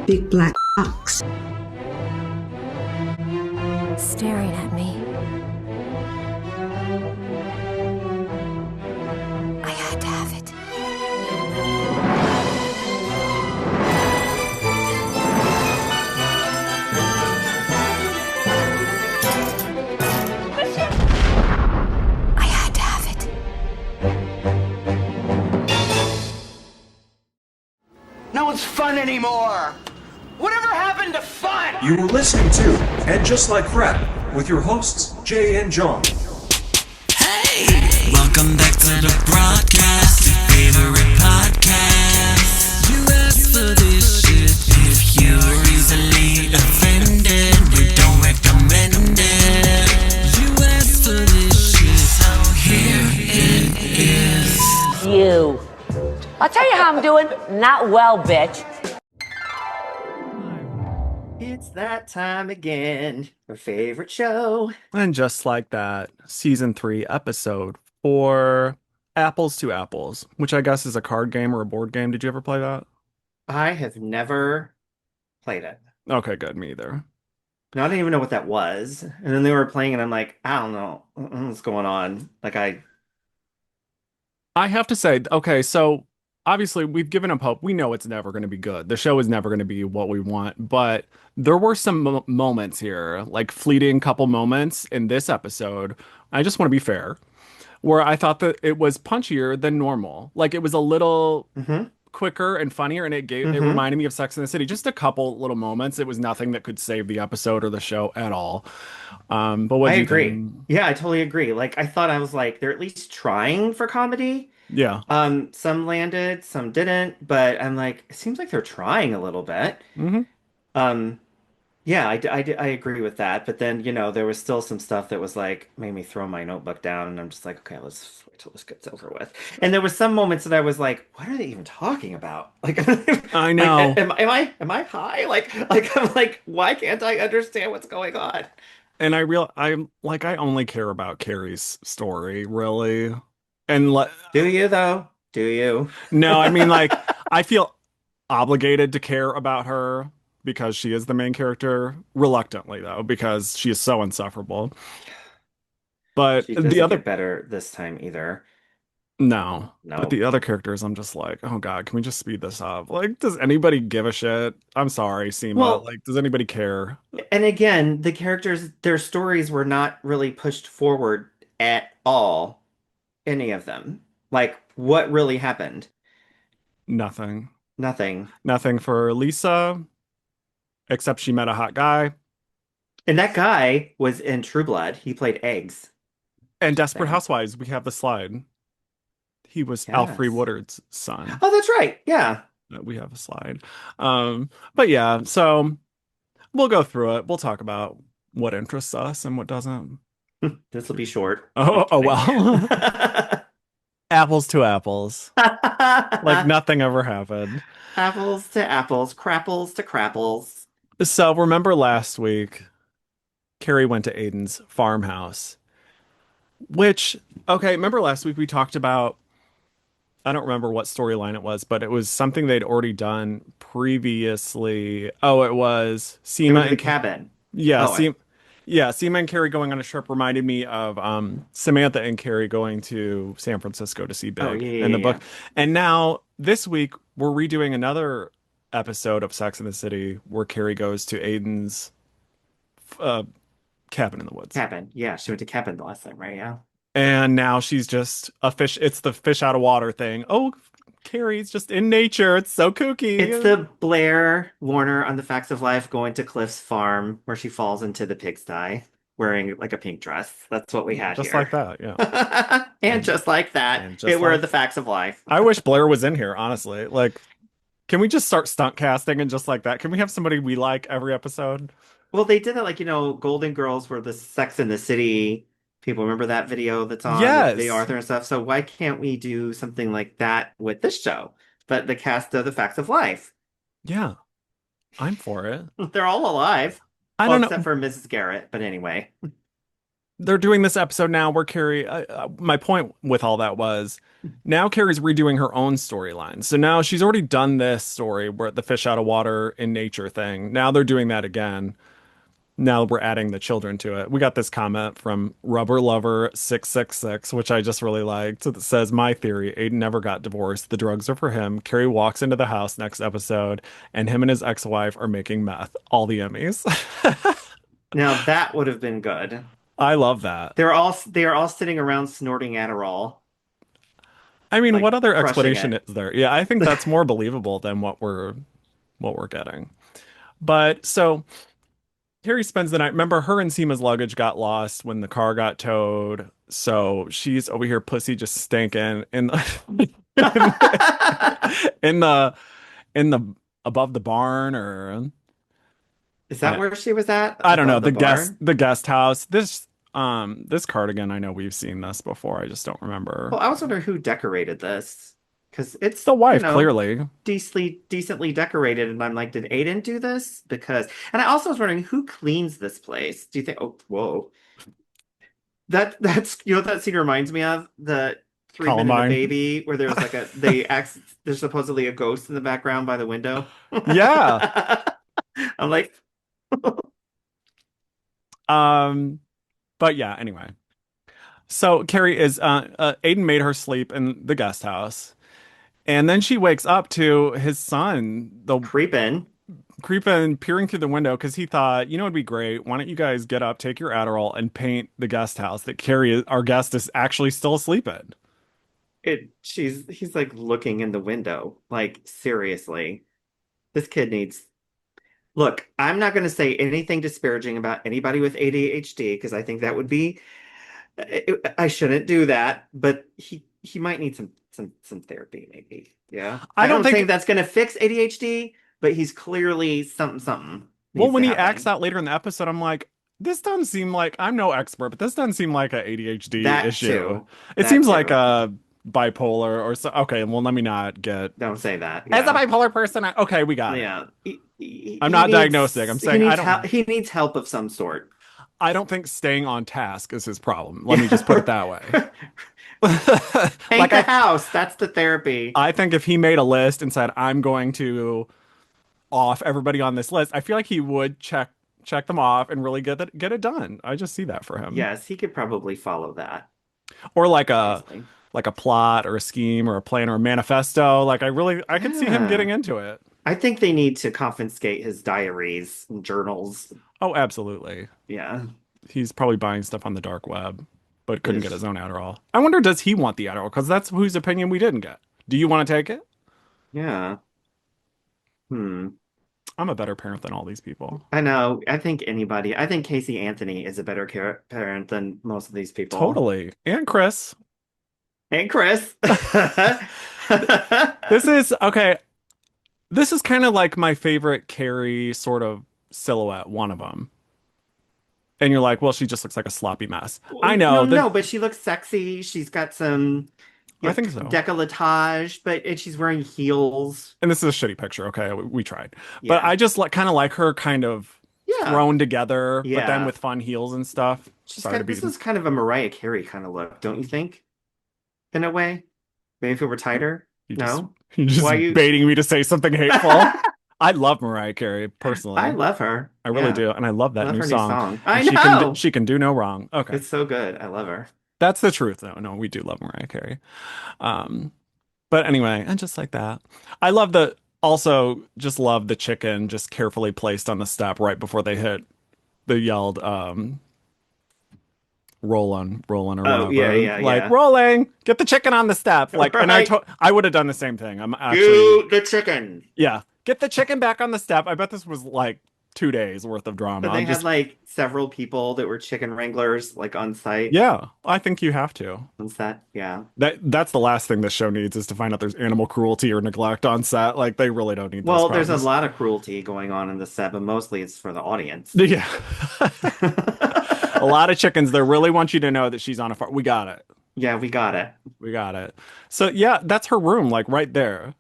big black box. Staring at me. I had to have it. I had to have it. No one's fun anymore. Whatever happened to fun? You were listening to And Just Like Crap with your hosts, Jay and John. Hey! Welcome back to the broadcast, your favorite podcast. You asked for this shit if you were easily offended. We don't recommend it. You asked for this shit, so here it is. You. I'll tell you how I'm doing. Not well, bitch. It's that time again. Your favorite show. And Just Like That, Season 3, Episode 4, Apples to Apples, which I guess is a card game or a board game. Did you ever play that? I have never played it. Okay, good. Me either. No, I didn't even know what that was. And then they were playing, and I'm like, I don't know what's going on. Like, I have to say, okay, so obviously we've given up hope. We know it's never going to be good. The show is never going to be what we want, but there were some moments here, like fleeting couple moments in this episode. I just want to be fair, where I thought that it was punchier than normal. Like it was a little quicker and funnier, and it reminded me of Sex and the City. Just a couple little moments. It was nothing that could save the episode or the show at all. But what I do you agree. think? Yeah, I totally agree. Like, I thought I was like, they're at least trying for comedy. Yeah. Some landed, some didn't, but I'm like, it seems like they're trying a little bit. Yeah, I agree with that. But then, there was still some stuff that was like, made me throw my notebook down, and I'm just like, okay, let's wait till this gets over with. And there was some moments that I was like, what are they even talking about? Like, I know. Like, am I high? Like I'm like, why can't I understand what's going on? And I only care about Carrie's story, really. And do you though? Do you? No, I mean, like, I feel obligated to care about her because she is the main character. Reluctantly, though, because she is so insufferable. But she doesn't the other get better this time either. No. But the other characters, I'm just like, oh God, can we just speed this up? Like, does anybody give a shit? I'm sorry, Seema. Well, like, does anybody care? And again, the characters, their stories were not really pushed forward at all. Any of them. Like, what really happened? Nothing. Nothing. Nothing for Lisa, except she met a hot guy. And that guy was in True Blood. He played Eggs. And Desperate Housewives, we have the slide. He was Alfre Woodard's son. Oh, that's right. Yeah. We have a slide. But yeah, so we'll go through it. We'll talk about what interests us and what doesn't. This will be short. Oh well. Apples to apples. Like nothing ever happened. Apples to apples, crapples to crapples. So remember last week, Carrie went to Aiden's farmhouse. Which, okay, remember last week we talked about, I don't remember what storyline it was, but it was something they'd already done previously. Oh, it was Seema and cabin. Yeah, Seema and Carrie going on a trip reminded me of Samantha and Carrie going to San Francisco to see Big in the book. And now this week we're redoing another episode of Sex and the City where Carrie goes to Aiden's cabin in the woods. Cabin, yeah, she went to cabin the last time, right? Yeah. And now she's just a fish. It's the fish out of water thing. Oh, Carrie's just in nature. It's so kooky. It's the Blair Warner on The Facts of Life going to Cliff's farm where she falls into the pigsty wearing like a pink dress. That's what we had just here. Like that, yeah. and just like that, it were The Facts of Life. I wish Blair was in here, honestly. Like, can we just start stunt casting and just like that? Can we have somebody we like every episode? Well, they did it like, Golden Girls were the Sex in the City people. Remember that video that's on the Arthur and stuff? So why can't we do something like that with this show? But the cast of The Facts of Life. Yeah, I'm for it. They're all alive. I don't know. Except for Mrs. Garrett. But anyway. they're doing this episode now where Carrie, my point with all that was now Carrie's redoing her own storyline. So now she's already done this story where the fish out of water in nature thing. Now they're doing that again. Now we're adding the children to it. We got this comment from Rubber Lover 666, which I just really liked. It says, "My theory, Aiden never got divorced. The drugs are for him. Carrie walks into the house next episode, and him and his ex-wife are making meth. All the Emmys." Now that would have been good. I love that. They are all sitting around snorting Adderall. I mean, Like, what other crushing explanation it. is there? Yeah, I think that's more believable than what we're getting. But so Carrie spends the night. Remember, her and Seema's luggage got lost when the car got towed. So she's over here, pussy just stinking in the in the in the above the barn, or Is that where she was at? I don't know, Above the barn? the guest house. This cardigan, I know we've seen this before. I just don't remember. Well, I was wondering who decorated this because it's, The wife, clearly. decently decorated, and I'm like, did Aiden do this? Because, and I also was wondering who cleans this place. Do you think? Oh, whoa, that's what that scene reminds me of, the Three Men and a Columbine. Baby, where there's like there's supposedly a ghost in the background by the window. Yeah. I'm like, Um, but yeah, anyway. So Carrie is Aiden made her sleep in the guest house. And then she wakes up to his son, the creeping. creeping, peering through the window because he thought, you know, it'd be great. Why don't you guys get up, take your Adderall, and paint the guest house that Carrie, our guest, is actually still asleep in. He's like looking in the window. Like, seriously, this kid needs. Look, I'm not going to say anything disparaging about anybody with ADHD because I think that would be. I shouldn't do that, but he might need some therapy, maybe. Yeah, I I don't don't think think that's going to fix ADHD, but he's clearly something Well, needs when to he acts happen. out later in the episode, I'm like, this doesn't seem like I'm no expert, but this doesn't seem like a ADHD That issue. too. It That seems like too. a bipolar or so. Okay, well, let me not get Don't say that. as a Yeah. bipolar person. Okay, we got it. Yeah. I'm not diagnosing. I'm saying He needs help of some sort. I don't think staying on task is his problem. Let me just put it that way. Paint Like the house. That's the therapy. I think if he made a list and said, I'm going to off everybody on this list, I feel like he would check them off and really get it done. I just see that for him. Yes, he could probably follow that Or easily. like a plot or a scheme or a plan or a manifesto. Like I could see him Yeah. getting into it. I think they need to confiscate his diaries and journals. Oh, absolutely. Yeah. He's probably buying stuff on the dark web, but couldn't get Yes. his own Adderall. I wonder, does he want the Adderall? Because that's whose opinion we didn't get. Do you want to take it? Yeah. Hmm. I'm a better parent than all these people. I know. I think Casey Anthony is a better parent than most of these people. Totally. And Chris. And Chris. This is okay. This is kind of like my favorite Carrie sort of silhouette, one of them. And you're like, well, she just looks like a sloppy mess. I know No, but she looks sexy. She's got some, I think so. décolletage, and she's wearing heels. And this is a shitty picture. Okay, we tried, but Yeah. I just kind of like her kind of Yeah. thrown together, but then Yeah. with fun heels and stuff. Sorry to be. This is kind of a Mariah Carey kind of look, don't you think? In a way, maybe if it were tighter. You No, you're just Why you- baiting me to say something hateful. I love Mariah Carey personally. I love her. I really Yeah. do, and I love that Love new her new song. song. I And know. she can do no wrong. Okay, It's so good. I love her. that's the truth, though. No, we do love Mariah Carey. Um, but anyway, and just like that, I love the also just love the chicken just carefully placed on the step right before they hit the yelled rolling or Oh, whatever. yeah, Like yeah. rolling, get the chicken on the step. Like, and Right. I would have done the same thing. I'm actually You the chicken. yeah, get the chicken back on the step. I bet this was like 2 days worth of drama. But they I'm just had like several people that were chicken wranglers like on site. yeah, I think you have to. On set. Yeah. That's the last thing this show needs is to find out there's animal cruelty or neglect on set. Like they really don't need Well, those there's a problems. lot of cruelty going on in the set, but mostly it's for the audience. Yeah. A lot of chickens. They really want you to know that she's on a farm. We got it. Yeah, we got it. We got it. So yeah, that's her room, like right there.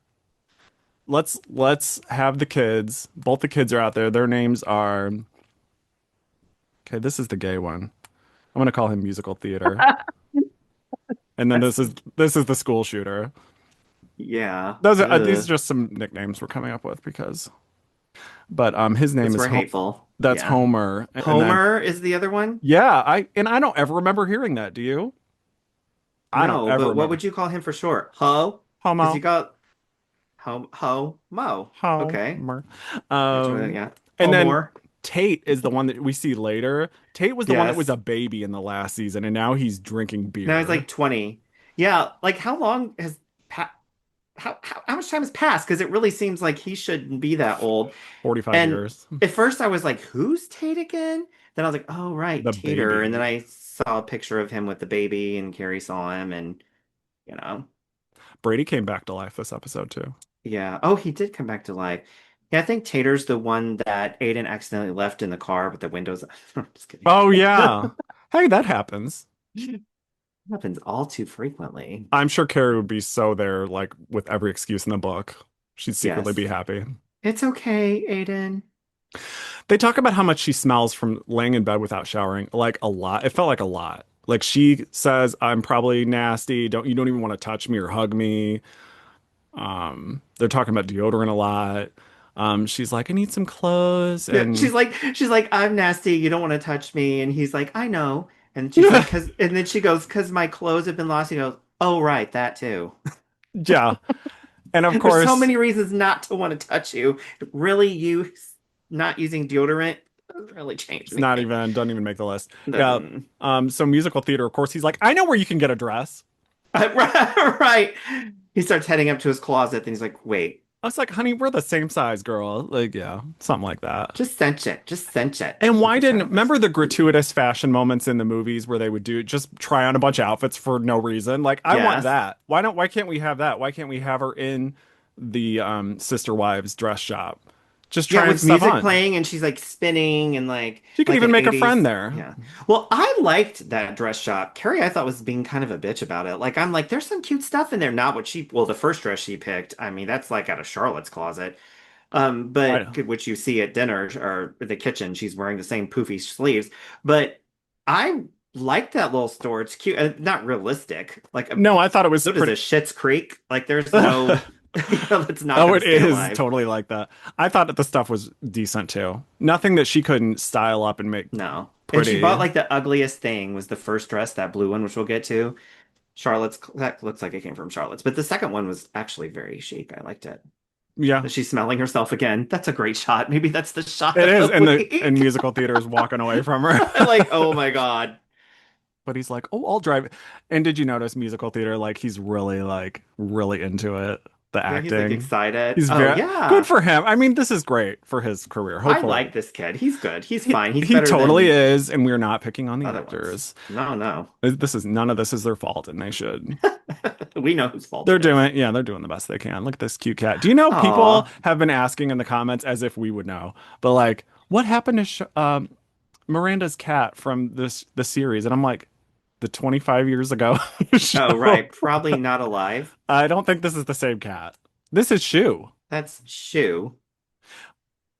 Let's have the kids. Both the kids are out there. Their names are okay, this is the gay one. I'm gonna call him musical theater. And then this is the school shooter. Yeah. Those are these are Ugh. just some nicknames we're coming up with because. But his name Because is we're hateful. That's Yeah. Homer, and then Homer is the other one? yeah, I don't ever remember hearing that. Do you? I don't No, ever but what remember. would you call him for short? Ho? Because you Homo, got Mo. Okay. Homer. Um, Yeah. and then Homer. Tate is the one that we see later. Tate was the one that was Yes. a baby in the last season, and now he's drinking Now he's beer. like 20. Yeah, like how long has how much time has passed? Because it really seems like he shouldn't be that old. 45 And years. at first I was like, who's Tate again? Then I was like, oh right, The Tater. And then baby. I saw a picture of him with the baby and Carrie saw him and you know. Brady came back to life this episode too. Yeah. Oh, he did come back to life. Yeah, I think Tater's the one that Aiden accidentally left in the car with the windows. I'm just kidding. Oh yeah. Hey, that happens. Happens all too frequently. I'm sure Carrie would be so there, like with every excuse in the book. She'd secretly Yes. be happy. It's okay, Aiden. They talk about how much she smells from laying in bed without showering, like a lot. It felt like a lot. Like she says, I'm probably nasty. You don't even want to touch me or hug me. They're talking about deodorant a lot. She's like, I need some clothes. Yeah, And she's like, I'm nasty. You don't want to touch me. And he's like, I know. And she's like, and then she goes, cause my clothes have been lost. He goes, oh, right, that too. yeah. And of There's so course, many reasons not to want to touch you. Really, you not using deodorant doesn't really change it's not anything. even, doesn't even make the list. Yeah. Doesn't- So musical theater, of course, he's like, I know where you can get a dress. Right. He starts heading up to his closet, and he's like, wait, I was like, honey, we're the same size, girl. Like, yeah, something like that. just cinch it. Just cinch it. And why With the didn't shadows. remember the gratuitous fashion moments in the movies where they would do just try on a bunch of outfits for no reason? Like, I want Yes. that. Why can't we have that? Why can't we have her in the Sister Wives dress shop? Just Yeah, trying with stuff music on. playing and she's like spinning and like She could like even an make a 80s. friend there. Yeah. Well, I liked that dress shop. Carrie, I thought was being kind of a bitch about it. Like I'm like, there's some cute stuff in there. Not what she well, the first dress she picked. I mean, that's like out of Charlotte's closet. I, But which you see at dinner or the kitchen, she's wearing the same poofy sleeves. But I like that little store. It's cute. Not realistic. Like no, I thought it was so does pretty. a Schitt's Creek. Like there's no it's not Oh, gonna it stay is alive. totally like that. I thought that the stuff was decent too. Nothing that she couldn't style up and make No. And she pretty. bought like the ugliest thing was the first dress, that blue one, which we'll get to. Charlotte's, that looks like it came from Charlotte's, but the second one was actually very chic. I liked it. Yeah, She's smelling herself again. That's a great shot. Maybe that's the shot it of is. the And the week. and musical theater is walking away from her. I'm like, oh my God. But he's like, "Oh, I'll drive." And did you notice musical theater? Like he's really into it. The Yeah, he's like acting. excited. He's Oh very yeah. good for him. I mean, this is great for his career. I Hopefully, like this kid. He's good. He's fine. He's he better totally than is. And we're not picking on the other actors. ones. No, no. This is none of this is their fault, and they should. We know whose fault They're it is. doing, yeah, they're doing the best they can. Look at this cute cat. Do you know people Aw. have been asking in the comments as if we would know, but like, what happened to Miranda's cat from the series? And I'm like, the 25 years ago show. Oh, right. Probably not alive. I don't think this is the same cat. This is Shu. That's Shu.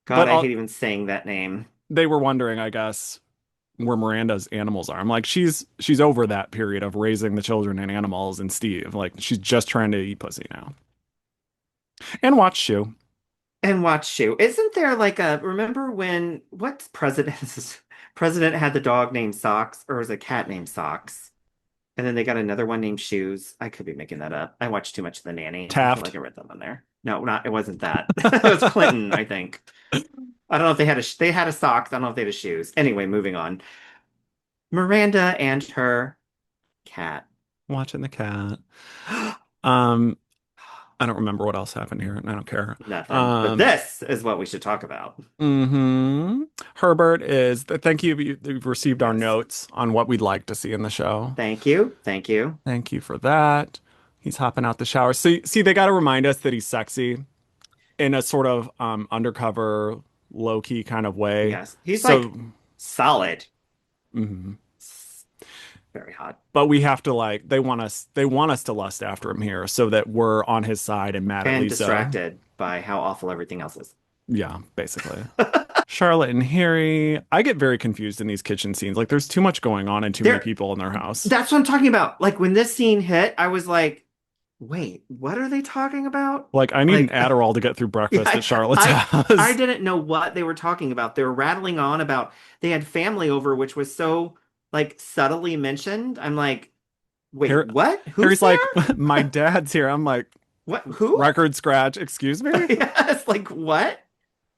God, But I I'll- hate even saying that name. They were wondering, I guess, where Miranda's animals are. I'm like, she's over that period of raising the children and animals and Steve. Like, she's just trying to eat pussy now. And watch Shu. And watch Shu. Isn't there like a remember when what president had the dog named Socks or was a cat named Socks? And then they got another one named Shoes. I could be making that up. I watched too much of The Nanny. I Taft. feel like I read that on there. No, not it wasn't that. It was Clinton, I think. I don't know if they had a socks. I don't know if they had a shoes. Anyway, moving on. Miranda and her cat. Watching the cat. Um, I don't remember what else happened here, and I don't care. Nothing. But this is what we should talk about. Herbert is. Thank you. You've received our Yes. notes on what we'd like to see in the show. Thank you. Thank you. Thank you for that. He's hopping out the shower. So, see, they got to remind us that he's sexy in a sort of undercover, low key kind of way. Yes. He's So, like solid. mhm. Very hot. But we have to like they want us to lust after him here so that we're on his side and mad at And Lisa. distracted by how awful everything else is. Yeah, basically. Charlotte and Harry. I get very confused in these kitchen scenes. Like there's too much going on and too many There, people in their house. that's what I'm talking about. Like when this scene hit, I was like, wait, what are they talking about? Like I need an Like, Adderall to get through yeah, breakfast at Charlotte's I house. didn't know what they were talking about. They were rattling on about they had family over, which was so like subtly mentioned. I'm like, wait, Harry, what? Who's Harry's there? like, my dad's here. I'm like, What? Who? record scratch. Excuse me? Yes, like what?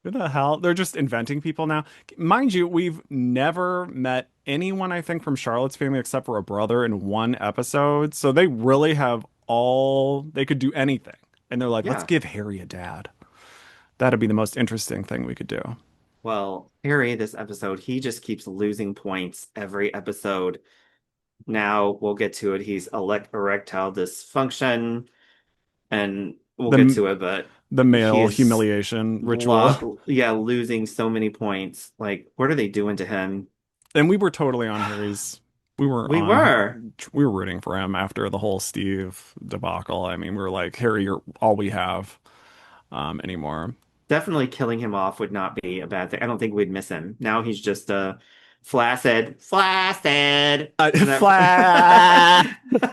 Who the hell? They're just inventing people now. Mind you, we've never met anyone, I think, from Charlotte's family except for a brother in one episode. So they really have they could do anything. And they're like, let's Yeah. give Harry a dad. That'd be the most interesting thing we could do. Well, Harry, this episode, he just keeps losing points every episode. Now we'll get to it. He's erectile dysfunction, and we'll get The to it, but the male he's humiliation ritual. yeah, losing so many points. Like, what are they doing to him? And we were totally on Harry's. We were. We were rooting for him after the whole Steve debacle. I mean, we were like, Harry, you're all we have anymore. Definitely killing him off would not be a bad thing. I don't think we'd miss him. Now he's just a flaccid. Flat.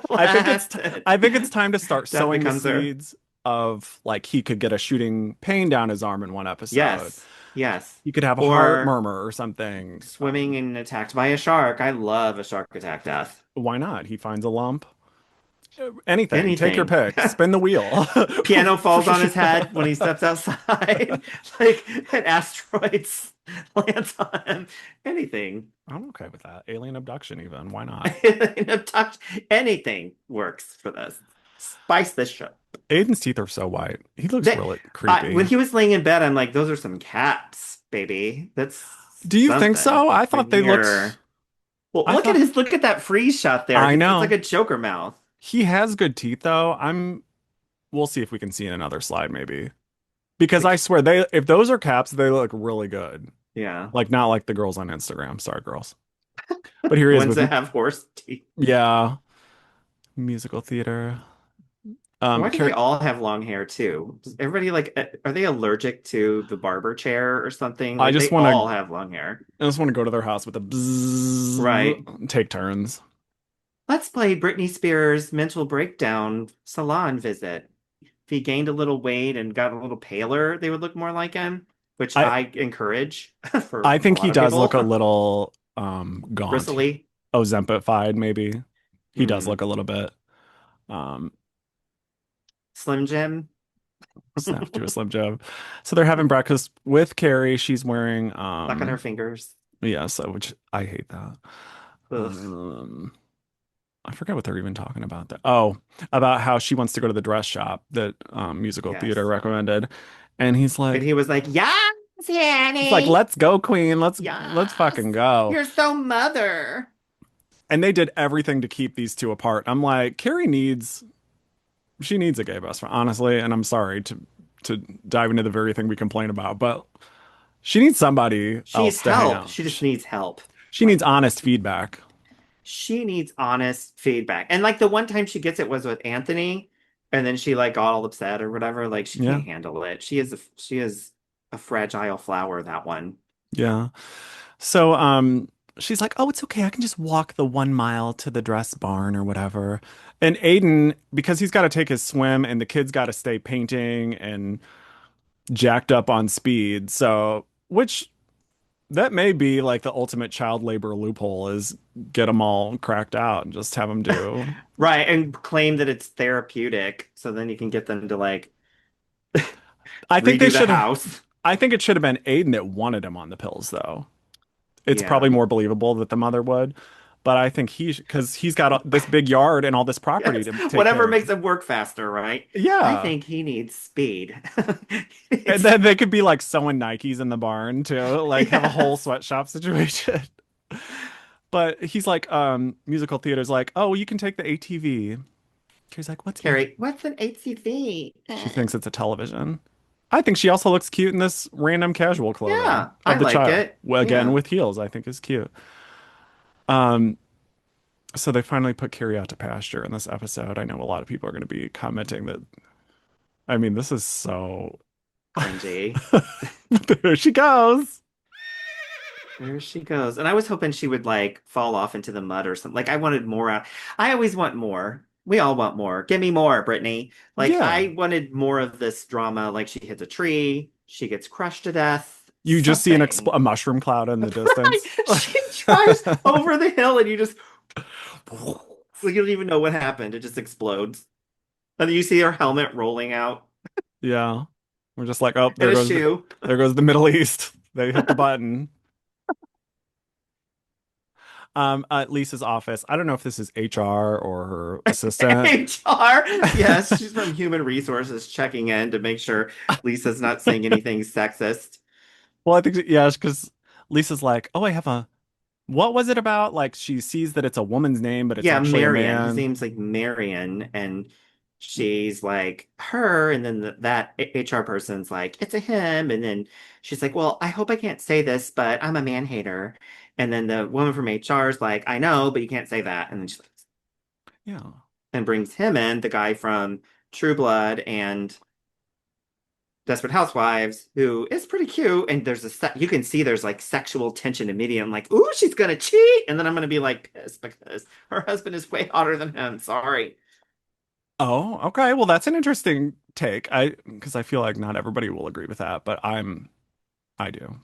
Flaccid. I think it's time to start That sowing the becomes her. seeds of like he could get a shooting pain down his arm in one episode. Yes. Yes. He could have a Or heart murmur or something. swimming and attacked by a shark. I love a shark attack death. Why not? He finds a lump. Anything. Take your Anything. pick. Spin the wheel. Piano falls on his head when he steps outside. Like an asteroid lands on him. Anything. I'm okay with that. Alien abduction, even. Why not? Anything works for this. Spice this show. Aiden's teeth are so white. He looks They- really creepy. When he was laying in bed, I'm like, those are some caps, baby. That's Do you think something. so? I thought they looked. Well, I look thought- at that freeze shot there. I know. It's like a Joker mouth. He has good teeth, though. We'll see if we can see in another slide, maybe. Because I swear, if those are caps, they look really good. Yeah. Like not like the girls on Instagram. Sorry, girls. But here he is Ones with that have horse teeth. yeah, musical theater. Why do Carrie, they all have long hair too? Does everybody like? Are they allergic to the barber chair or something? I Like, just they wanna- all have long hair. I just want to go to their house with a bzzz, Right. Take turns. Let's play Britney Spears' mental breakdown salon visit. If he gained a little weight and got a little paler, they would look more like him, which I encourage. For I think a he lot of does look a people. little gaunt. bristly. Ozempified, maybe. He does Mhm. look a little bit um Slim Jim. snap to a Slim Jim. So they're having breakfast with Carrie. She's wearing Stuck on her fingers. yeah, so which I hate that. Ugh. I forget what they're even talking about. Oh, about how she wants to go to the dress shop that musical Yes. theater recommended, and he's And like, he was like, "Yes, Annie. he's like, let's go, Queen. Let's Yes. fucking go. You're so mother." And they did everything to keep these two apart. I'm like, Carrie needs a gay best friend, honestly. And I'm sorry to dive into the very thing we complain about, but she needs somebody She else needs to hang help. out. She just needs help. She needs honest feedback. She needs honest feedback. And like the one time she gets it was with Anthony, and then she like got all upset or whatever. Like she Yeah. can't handle it. She is a fragile flower, that one. Yeah. So she's like, "Oh, it's okay. I can just walk the 1 mile to the dress barn or whatever." And Aiden, because he's got to take his swim and the kid's got to stay painting and jacked up on speed. So, which that may be like the ultimate child labor loophole is get them all cracked out and just have them do. Right. And claim that it's therapeutic. So then you can get them to like I think they redo the should house. I think it should have been Aiden that wanted him on the pills though. It's Yeah. probably more believable that the mother would. But I think because he's got this big yard and all this property Yes. to take Whatever care of. makes it work faster, right? Yeah. I think he needs speed. And then they could be like sewing Nikes in the barn too, like have a whole Yes. sweatshop situation. But he's like, musical theater's like, oh, you can take the ATV. Carrie's like, what's Carrie, what's an HCV? She thinks it's a television. I think she also looks cute in this random casual clothing. Yeah, of I the like child. it. Well, again, Yeah. with heels, I think is cute. So they finally put Carrie out to pasture in this episode. I know a lot of people are going to be commenting that. I mean, this is so. Cringy. There she goes. There she goes. And I was hoping she would like fall off into the mud or something. Like I wanted more out. I always want more. We all want more. Give me more, Brittany. Like Yeah. I wanted more of this drama. Like she hits a tree, she gets crushed to death, You just see something. a mushroom cloud in the Right? distance. She drives over the hill and you just like you don't even know what happened. It just explodes. And then you see her helmet rolling out Yeah. We're just like, oh, and a shoe. there goes the Middle East. They hit the button. At Lisa's office. I don't know if this is HR or her assistant. HR. Yes, she's from Human Resources checking in to make sure Lisa's not saying anything sexist. Well, I think yeah, because Lisa's like, oh, I have a what was it about? Like she sees that it's a woman's name, but it's Yeah, actually a Marion. His man. name's like Marion, and she's like her, and then that HR person's like, it's a him, and then she's like, well, I hope I can't say this, but I'm a man hater. And then the woman from HR is like, I know, but you can't say that. And then she Yeah. and brings him in, the guy from True Blood and Desperate Housewives, who is pretty cute. And there's you can see there's like sexual tension immediately. I'm like, ooh, she's gonna cheat, and then I'm gonna be like pissed because her husband is way hotter than him. Sorry. Oh, okay. Well, that's an interesting take. Because I feel like not everybody will agree with that, but I do.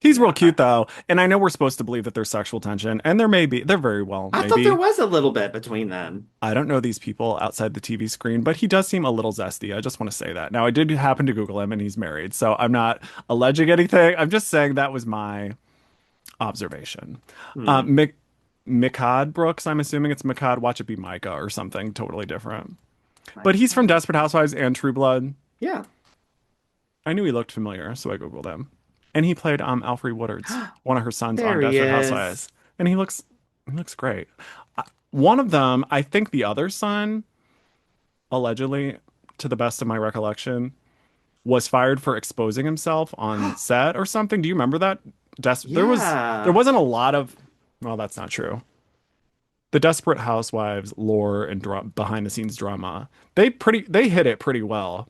He's real Yeah, cute though, and I know we're supposed to believe that there's sexual tension, and there very well I thought there maybe. was a little bit between them. I don't know these people outside the TV screen, but he does seem a little zesty. I just want to say that. Now, I did happen to Google him, and he's married, so I'm not alleging anything. I'm just saying that was my observation. Hmm. Mick Mikad Brooks, I'm assuming it's Mikad. Watch it be Micah or something totally different. But Like, he's from Desperate Housewives and True Blood. yeah. I knew he looked familiar, so I Googled him. And he played Alfre Woodard's one of her sons on There he Desperate is. Housewives. And he looks great. One of them, I think the other son, allegedly, to the best of my recollection, was fired for exposing himself on set or something. Do you remember that? There Yeah. wasn't a lot of well, that's not true. The Desperate Housewives lore and behind the scenes drama. They hit it pretty well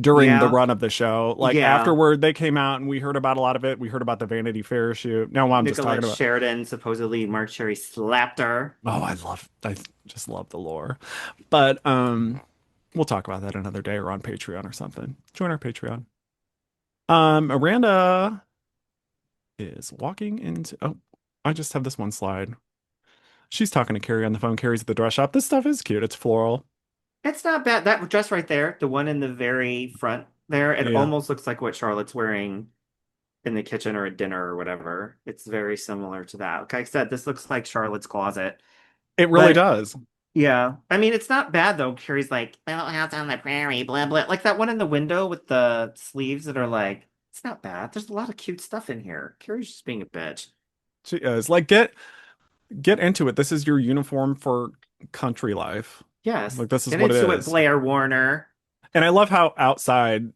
during the Yeah. run of the show. Like Yeah. afterward, they came out and we heard about a lot of it. We heard about the Vanity Fair shoot. Now I'm just talking Nicolette about. Sheridan supposedly Mark Cherry slapped her. Oh, I just love the lore. But we'll talk about that another day or on Patreon or something. Join our Patreon. Miranda is walking into oh, I just have this one slide. She's talking to Carrie on the phone. Carrie's at the dress shop. This stuff is cute. It's floral. It's not bad. That dress right there, the one in the very front there, it Yeah. almost looks like what Charlotte's wearing in the kitchen or at dinner or whatever. It's very similar to that. Like I said, this looks like Charlotte's closet. It really But does. yeah, I mean, it's not bad though. Carrie's like, little house on the prairie, blah, blah. Like that one in the window with the sleeves that are like, it's not bad. There's a lot of cute stuff in here. Carrie's just being a bitch. She is. Like get into it. This is your uniform for country life. Yes. Like this is Get what it into it, is. Blair Warner. And I love how outside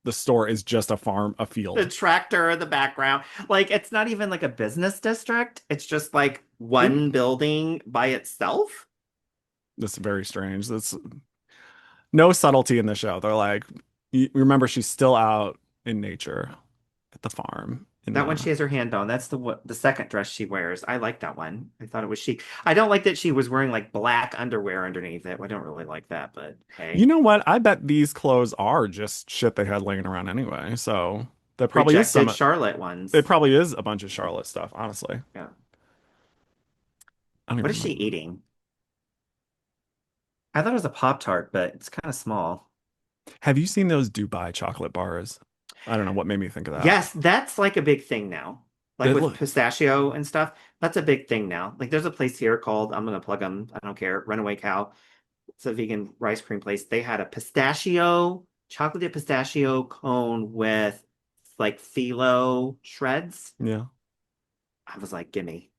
the store is just a The field. tractor in the background. Like it's not even like a business district. It's just like It, one building by itself. this is very strange. This no subtlety in the show. They're like, you remember she's still out in nature at the farm. In That one she has her hand on. That's the second dress she wears. I like that one. I thought it was chic. I don't like that she was wearing like black underwear underneath it. I don't really like that, but You hey. know what? I bet these clothes are just shit they had laying around anyway. So there probably is Rejected some. Charlotte It ones. probably is a bunch of Charlotte stuff. Honestly, Yeah. I don't What even is she remember. eating? I thought it was a Pop-Tart, but it's kind of small. Have you seen those Dubai chocolate bars? I don't know what made me think of that. Yes, that's like a big thing now. Like It with look, pistachio and stuff, that's a big thing now. Like there's a place here called, I'm gonna plug them, I don't care, Runaway Cow. It's a vegan rice cream place. They had a chocolate pistachio cone with like phyllo shreds. yeah. I was like, gimme.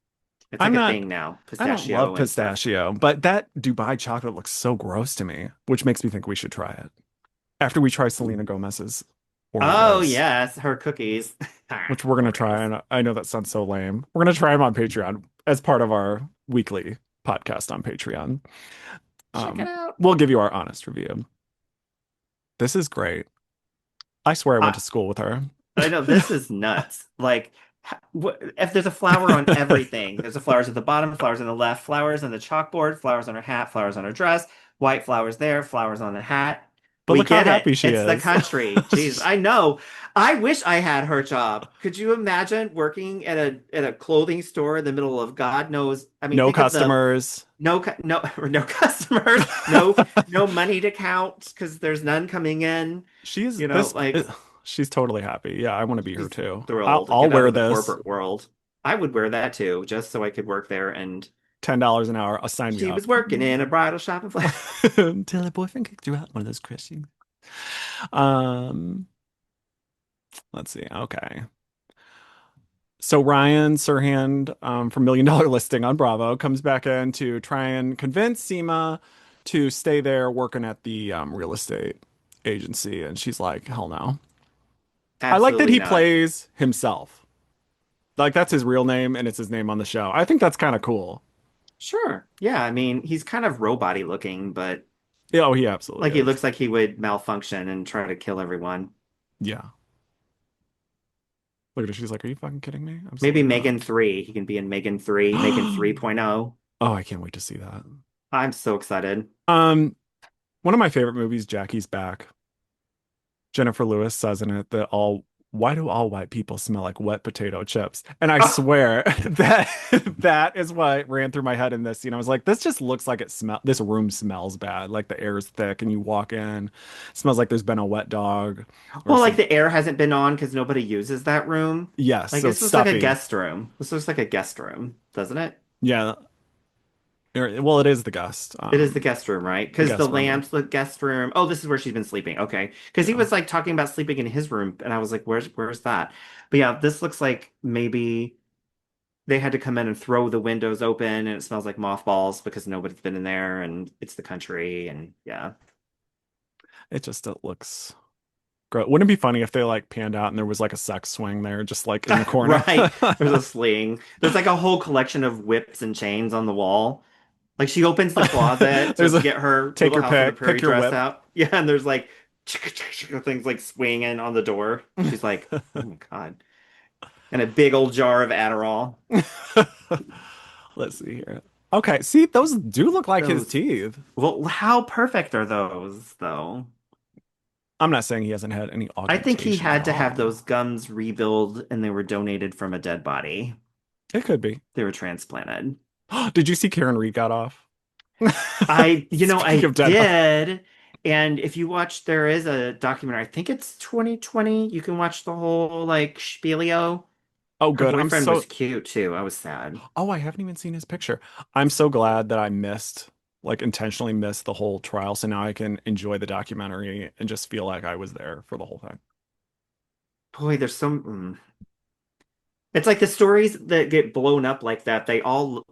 It's I'm like a not. thing now, I don't love pistachio and stuff. pistachio, but that Dubai chocolate looks so gross to me, which makes me think we should try it after we try Selena Gomez's Oh Oreos, yes, her cookies. which we're gonna try. Oreos. And I know that sounds so lame. We're gonna try them on Patreon as part of our weekly podcast on Patreon. Check it Um, out. we'll give you our honest review. This is great. I swear I went Uh, to school with her. I know this is nuts. Like, if there's a flower on everything, there's a flowers at the bottom, flowers on the left, flowers on the chalkboard, flowers on her hat, flowers on her dress, white flowers there, flowers on the hat. But We look how get it. happy she It's the is. country. Jeez, I know. I wish I had her job. Could you imagine working at a clothing store in the middle of God knows? I mean, No think of the customers. no customers, no money to count because there's none coming in. She's You know, this. like She's totally happy. Yeah, I want to be her she's too. thrilled to I'll get out wear of the this. corporate world. I would wear that too, just so I could work there. And $10 an hour. Sign me she up. was working in a bridal shop in Until her boyfriend kicked her out. One of those Christians. Um, let's see. Okay. So Ryan Serhant from Million Dollar Listing on Bravo comes back in to try and convince Seema to stay there working at the real estate agency, and she's like, "Hell no." I like that Absolutely he not. plays himself. Like that's his real name, and it's his name on the show. I think that's kind of cool. Sure. Yeah, I mean, he's kind of robot-y looking, but Yeah, oh, he absolutely like he is. looks like he would malfunction and try to kill everyone. Yeah. Look at her. She's like, "Are you fucking kidding me?" Maybe Absolutely not. Megan 3. He can be in Megan 3, Megan 3.0. Oh, I can't wait to see that. I'm so excited. Um, One of my favorite movies, Jackie's Back. Jennifer Lewis says in it that why do all white people smell like wet potato chips? And I swear that is what ran through my head in this scene. I was like, this just looks like this room smells bad. Like the air is thick and you walk in, it smells like there's been a wet dog. Well, like the air hasn't been on because nobody uses that room. Yes, Like so this it's looks like a stuffy. guest room. This looks like a guest room, doesn't it? Yeah. Well, it is the guest. It is the guest room, right? The Because guest the room. lamps, the guest room. Oh, this is where she's been sleeping. Okay. Because he Yeah. was like talking about sleeping in his room, and I was like, where's that? But yeah, this looks like maybe they had to come in and throw the windows open, and it smells like mothballs because nobody's been in there, and it's the country, and yeah. It looks great. Wouldn't it be funny if they like panned out and there was like a sex swing there, just like in the corner? Right. There's a sling. There's like a whole collection of whips and chains on the wall. Like she opens the closet There's to a get her take Little your House on the pick, Prairie pick your dress whip. out. Yeah, and there's like things like swinging on the door. She's like, oh my God. And a big old jar of Adderall. Let's see here. Okay, see, those do look like his Those- teeth. Well, how perfect are those, though? I'm not saying he hasn't had any I think he augmentations had at to have all. those gums rebuild and they were donated from a dead body. It could be. They were transplanted. Did you see Karen Reed got off? I Speaking of dead did. And if you watch, there is a documentary, I think it's 2020. You can watch the whole like spielio. Oh, Her good. boyfriend was cute too. I was sad. Oh, I haven't even seen his picture. I'm so glad that I intentionally missed the whole trial. So now I can enjoy the documentary and just feel like I was there for the whole thing. Boy, there's some. It's like the stories that get blown up like that,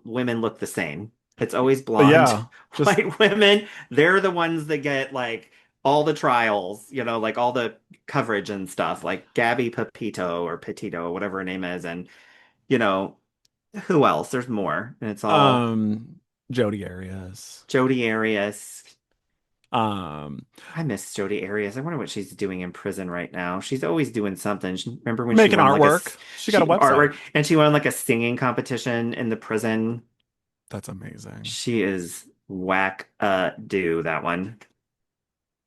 women look the same. It's always blonde. Yeah, just White women, they're the ones that get like all the trials, like all the coverage and stuff, like Gabby Pepito or Petito, whatever her name is, and you know, who else? There's more. And it's all Jodi Arias. Jodi Arias. Um, I miss Jodi Arias. I wonder what she's doing in prison right now. She's always doing something. Remember when making she won, artwork. She got a website. artwork, and she won like a singing competition in the prison. That's amazing. She is whack do that one.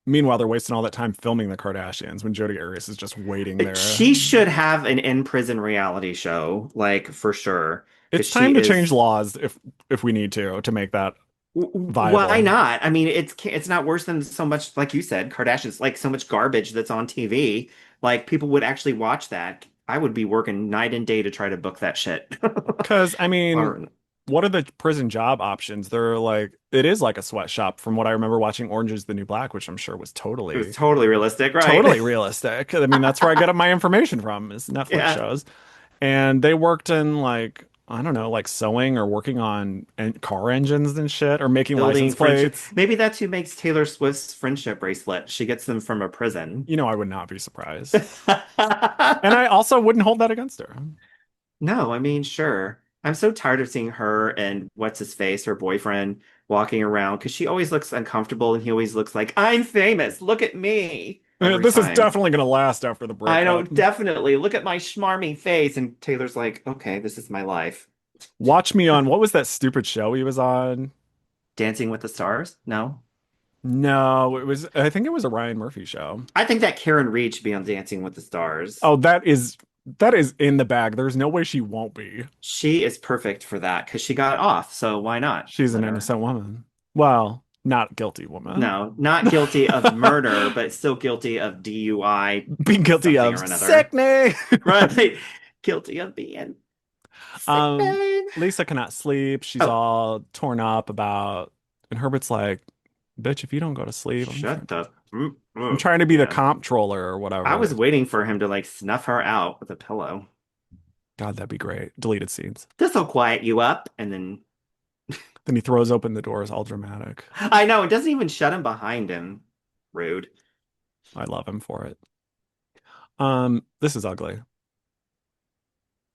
Meanwhile, they're wasting all that time filming the Kardashians when Jodi Arias is just waiting there. She should have an in-prison reality show, like for sure. It's time to change laws if we need to make that viable. Why not? I mean, it's not worse than so much, like you said, Kardashians, like so much garbage that's on TV. Like people would actually watch that. I would be working night and day to try to book that shit. Because I mean, what are the prison job options? It is like a sweatshop from what I remember watching Orange is the New Black, which I'm sure was it was totally realistic, right? totally realistic. I mean, that's where I get my information from is Netflix shows. And they worked in I don't know, like sewing or working on car engines and shit or making license plates. Maybe that's who makes Taylor Swift's friendship bracelet. She gets them from a prison. I would not be surprised. And I also wouldn't hold that against her. No, I mean, sure. I'm so tired of seeing her and what's his face, her boyfriend, walking around because she always looks uncomfortable and he always looks like, I'm famous. Look at me. every This is time. definitely gonna last after the I know, breakup. definitely. Look at my schmarmy face. And Taylor's like, okay, this is my life. Watch me on what was that stupid show he was on? Dancing with the Stars? No. No, I think it was a Ryan Murphy show. I think that Karen Reed should be on Dancing with the Stars. Oh, that is in the bag. There's no way she won't be. She is perfect for that because she got off, so why not? She's an Let her. innocent woman. Well, not guilty woman. No, not guilty of murder, but still guilty of DUI, Being guilty something of or another. sickening. Right. Guilty of being sickening. Lisa cannot sleep. She's Oh. all torn up about, and Herbert's like, bitch, if you don't go to sleep, Shut the. I'm trying to be the Yeah. comptroller or whatever. I was waiting for him to like snuff her out with a pillow. God, that'd be great. Deleted scenes. This'll quiet you up, and then Then he throws open the doors, all dramatic. I know it doesn't even shut him behind him. Rude. I love him for it. This is ugly.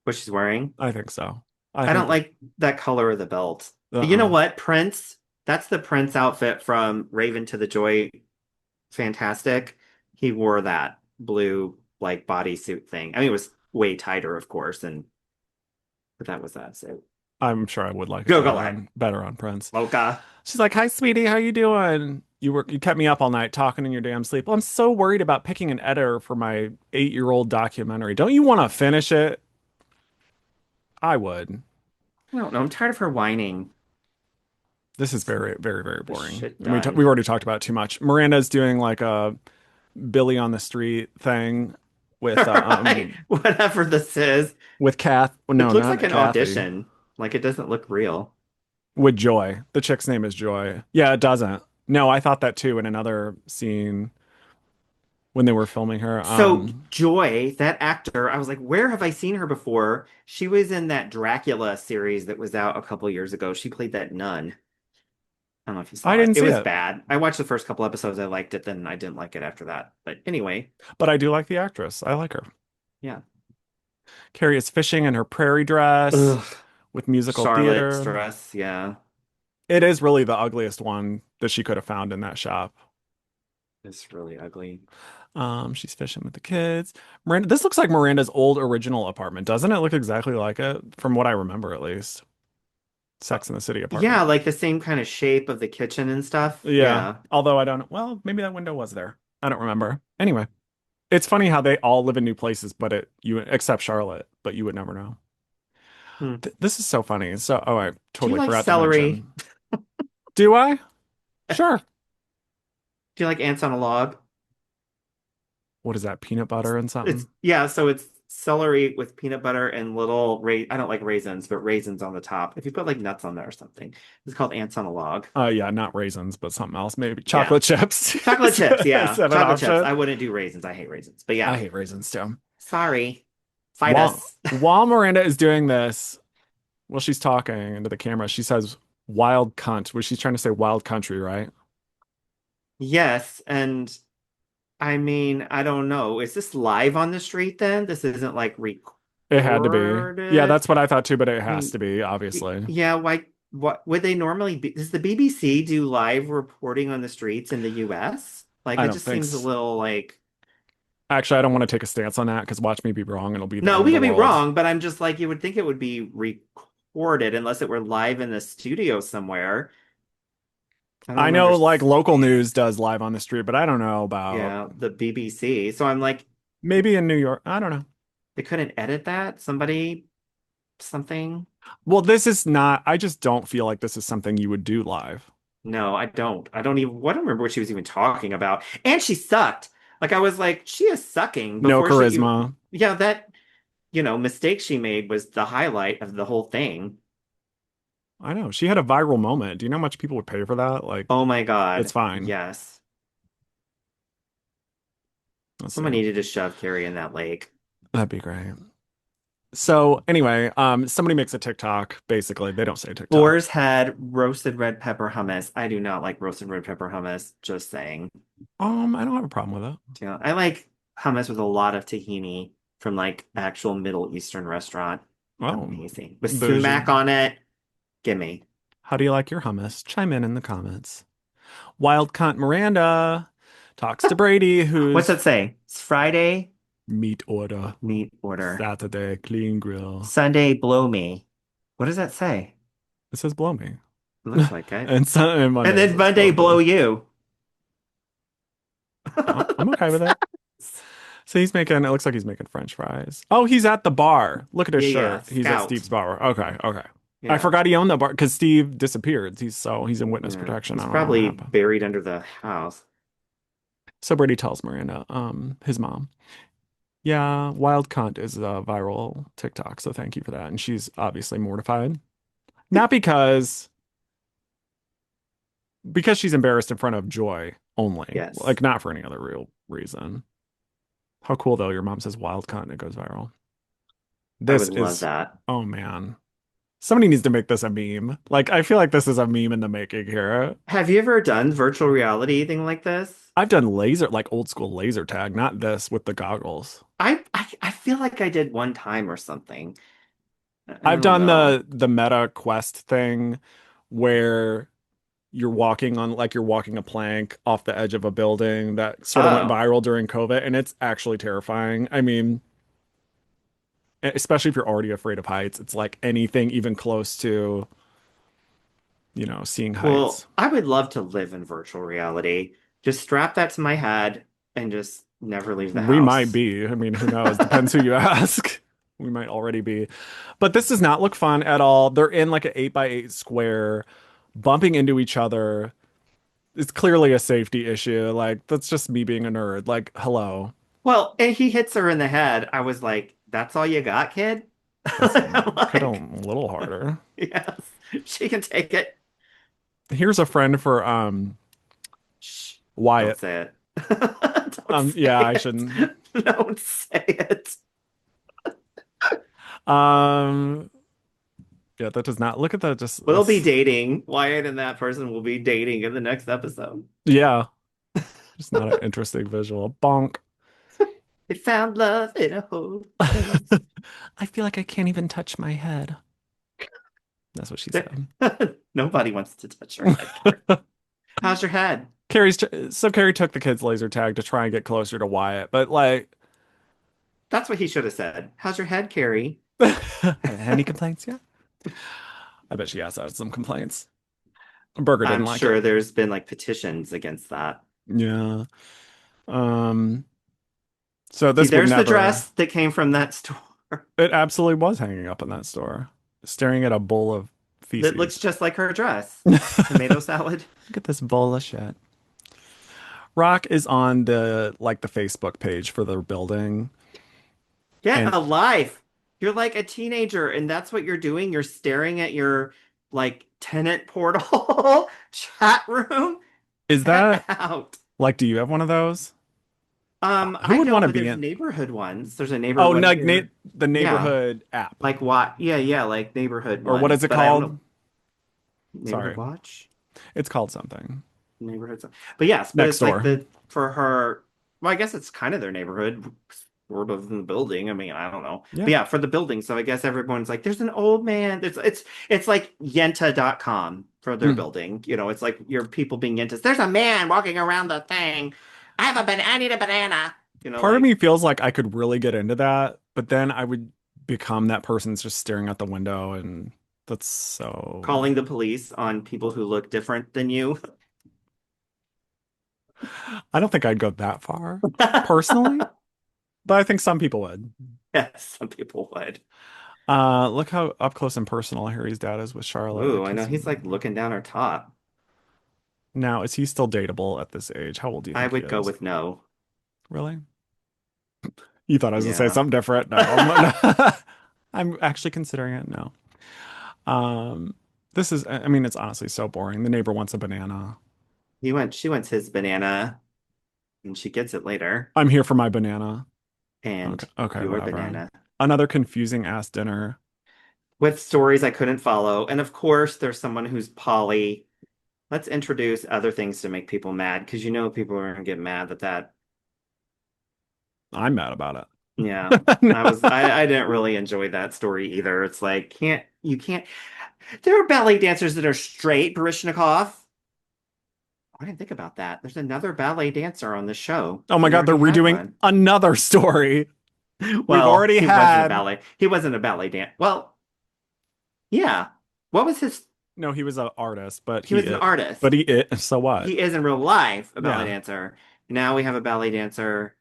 What she's wearing? I think so. I don't like that color of the belt. You know what? Prince, that's the Prince outfit from Raven to the Joy Fantastic. He wore that blue like bodysuit thing. I mean, it was way tighter, of course, but that was that suit. I'm sure I would like Go it ahead. better on Prince. Mocha. She's like, "Hi, sweetie, how you doing? You kept me up all night talking in your damn sleep. Well, I'm so worried about picking an editor for my 8-year-old documentary. Don't you want to finish it?" I would. I don't know. I'm tired of her whining. This is very, very, very boring. Shit And done. we've already talked about it too much. Miranda's doing like a Billy on the street thing with Right. Whatever this is. with Kath. No, it looks not like an Kathy. audition. Like it doesn't look real. With Joy. The chick's name is Joy. Yeah, it doesn't. No, I thought that too in another scene when they were filming her. So Joy, that actor, I was like, where have I seen her before? She was in that Dracula series that was out a couple years ago. She played that nun. I don't know if you saw it. I didn't see it. was it. bad. I watched the first couple episodes. I liked it. Then I didn't like it after that. But anyway, But I do like the actress. I like her. yeah. Carrie is fishing in her prairie dress Ugh. with musical Charlotte's theater. dress. Yeah. It is really the ugliest one that she could have found in that shop. It's really ugly. She's fishing with the kids. Miranda, this looks like Miranda's old original apartment, doesn't it? Look exactly like it, from what I remember at least. Sex in the City apartment. Yeah, like the same kind of shape of the kitchen and stuff. Yeah. Although I don't, well, maybe that window was there. I don't remember. Anyway, it's funny how they all live in new places, but except Charlotte, but you would never know. This is so funny. So, oh, I totally like forgot celery? to mention. Do I? Sure. Do you like ants on a log? What is that? Peanut butter and something? So it's celery with peanut butter and little I don't like raisins, but raisins on the top. If you put like nuts on there or something, it's called ants on a log. Yeah, not raisins, but something else. Maybe chocolate chips. Chocolate chips, yeah. Is that an Chocolate chips. option? I wouldn't do raisins. I hate raisins. But yeah. I hate raisins too. Sorry. Fight While, us. while Miranda is doing this, well, she's talking into the camera. She says wild cunt, which she's trying to say wild country, right? Yes, and I mean, I don't know. Is this live on the street then? This isn't like recorded? It had to be. Yeah, that's what I thought too, but it has to be, obviously. Yeah, why what would they normally be? Does the BBC do live reporting on the streets in the US? Like I it don't just think seems a so. little like Actually, I don't want to take a stance on that because watch me be wrong and it'll be the no, end we of could the be world. wrong, but I'm just like you would think it would be recorded unless it were live in the studio somewhere. I know like local news does live on the street, but I don't know about the BBC. So I'm like, maybe in New York. I don't know. they couldn't edit that? Something? Well, this is not, I just don't feel like this is something you would do live. No, I don't. I don't remember what she was even talking about. And she sucked. Like I was like, she is sucking. No before charisma. that mistake she made was the highlight of the whole thing. I know. She had a viral moment. Do you know how much people would pay for that? Like, Oh my God. it's fine. Yes. Let's Someone see. needed to shove Carrie in that lake. That'd be great. So anyway, somebody makes a TikTok. Basically, they don't say TikTok. Boar's Head roasted red pepper hummus. I do not like roasted red pepper hummus. Just saying. I don't have a problem with it. Yeah, I like hummus with a lot of tahini from like actual Middle Eastern restaurant. Oh, Amazing. With bougie. sumac on it. Gimme. How do you like your hummus? Chime in the comments. Wild cunt Miranda talks to Brady, What's who's it say? It's Friday, meat order, meat order. Saturday, clean grill. Sunday, blow me. What does that say? It says blow me. Looks like it. And Monday And then says Monday, blow me. you. I'm okay with it. So he's making, it looks like he's making French fries. Oh, he's at the bar. Look at his Yeah, shirt. yeah. He's at Scout. Steve's bar. Okay, okay. I Yeah. forgot he owned the bar because Steve disappeared. He's in witness Yeah. protection. He's I don't know what probably happened. buried under the house. So Brady tells Miranda, his mom, yeah, wild cunt is a viral TikTok. So thank you for that. And she's obviously mortified. Not because she's embarrassed in front of Joy only. Yes. Like not for any other real reason. How cool though, your mom says wild cunt and it goes viral. I would love that. Oh man. Somebody needs to make this a meme. Like I feel like this is a meme in the making here. Have you ever done virtual reality thing like this? I've done like old school laser tag, not this with the goggles. I feel like I did one time or something. I I've don't done know. the meta quest thing where you're walking on like you're walking a plank off the edge of a building that sort of went Oh, viral during COVID, and it's actually terrifying. I mean, especially if you're already afraid of heights, it's like anything even close to, seeing heights. well, I would love to live in virtual reality. Just strap that to my head and just never leave the We might house. be. I mean, who knows? Depends who you ask. We might already be. But this does not look fun at all. They're in like an 8x8 square, bumping into each other. It's clearly a safety issue. Like, that's just me being a nerd. Like, hello. Well, and he hits her in the head. I was like, "That's all you got, kid?" That's I'm could have like, a little harder. yes, she can take it. Here's a friend for Shh, don't Wyatt. say it. Don't Yeah, say I it. shouldn't. Don't say it. Um, yeah, that does not look at that. Just We'll be that's, dating. Wyatt and that person will be dating in the next episode. yeah, just not an interesting visual. Bonk. They found love in a whole place. I feel like I can't even touch my head. That's what she said. Nobody wants to touch her head. How's your head? So Carrie took the kid's laser tag to try and get closer to Wyatt, but like, That's what he should have said. How's your head, Carrie? any complaints yet? I bet she has had some complaints. Burger didn't I'm like sure it. there's been like petitions against that. Yeah. Um. So See, this would there's the never. dress that came from that store It absolutely was hanging up in that store, staring at a bowl of that looks feces. just like her dress. Look Tomato salad. at this bowl of shit. Rock is on the Facebook page for the building, Yeah, and alive. You're like a teenager, and that's what you're doing. You're staring at your like tenant portal chat room. is Get that out. like, do you have one of those? Who I would know, want to but be there's in? neighborhood ones. There's a Oh, neighborhood one like here. the Yeah, neighborhood app, like what? Yeah, yeah, like neighborhood or what ones. is it But I don't know. called? Neighborhood Sorry, watch? it's called something. Neighborhood. But yes, but Next it's like door. the for her. Well, I guess it's kind of their neighborhood, sort of in the building. I mean, I don't know. Yeah. But yeah, for the building. So I guess everyone's like, there's an old man. It's like yenta.com for their Hmm. building. It's like your people being yentas. There's a man walking around the thing. I need a banana. Part of me feels like I could really get into that, but then I would become that person's just staring out the window, and that's so. calling the police on people who look different than you. I don't think I'd go that far personally, but I think some people would. Yes, some people would. Look how up close and personal Harry's dad is with Charlotte. Ooh, Like I know he's like looking down our top. now, is he still dateable at this age? How old do you I think he would go is? with no. Really? You thought I was gonna say Yeah. something different? No, I'm actually considering it. No. This is. I mean, it's honestly so boring. The neighbor wants a banana. She wants his banana, and she gets it later. I'm here for my banana. And Okay, your whatever. banana. Another confusing ass dinner. With stories I couldn't follow. And of course, there's someone who's Polly. Let's introduce other things to make people mad, because people are gonna get mad at that. I'm mad about it. Yeah. No. I didn't really enjoy that story either. It's like, you can't. There are ballet dancers that are straight, Barishnikov. I didn't think about that. There's another ballet dancer on the show. Oh my We God, they're already had redoing one. another story. We've Well, already he wasn't a had. ballet. He wasn't a ballet dance. Well, yeah. What was his? No, he was an artist, but He was an but artist. he so what? He is in real life a ballet Yeah. dancer. Now we have a ballet dancer.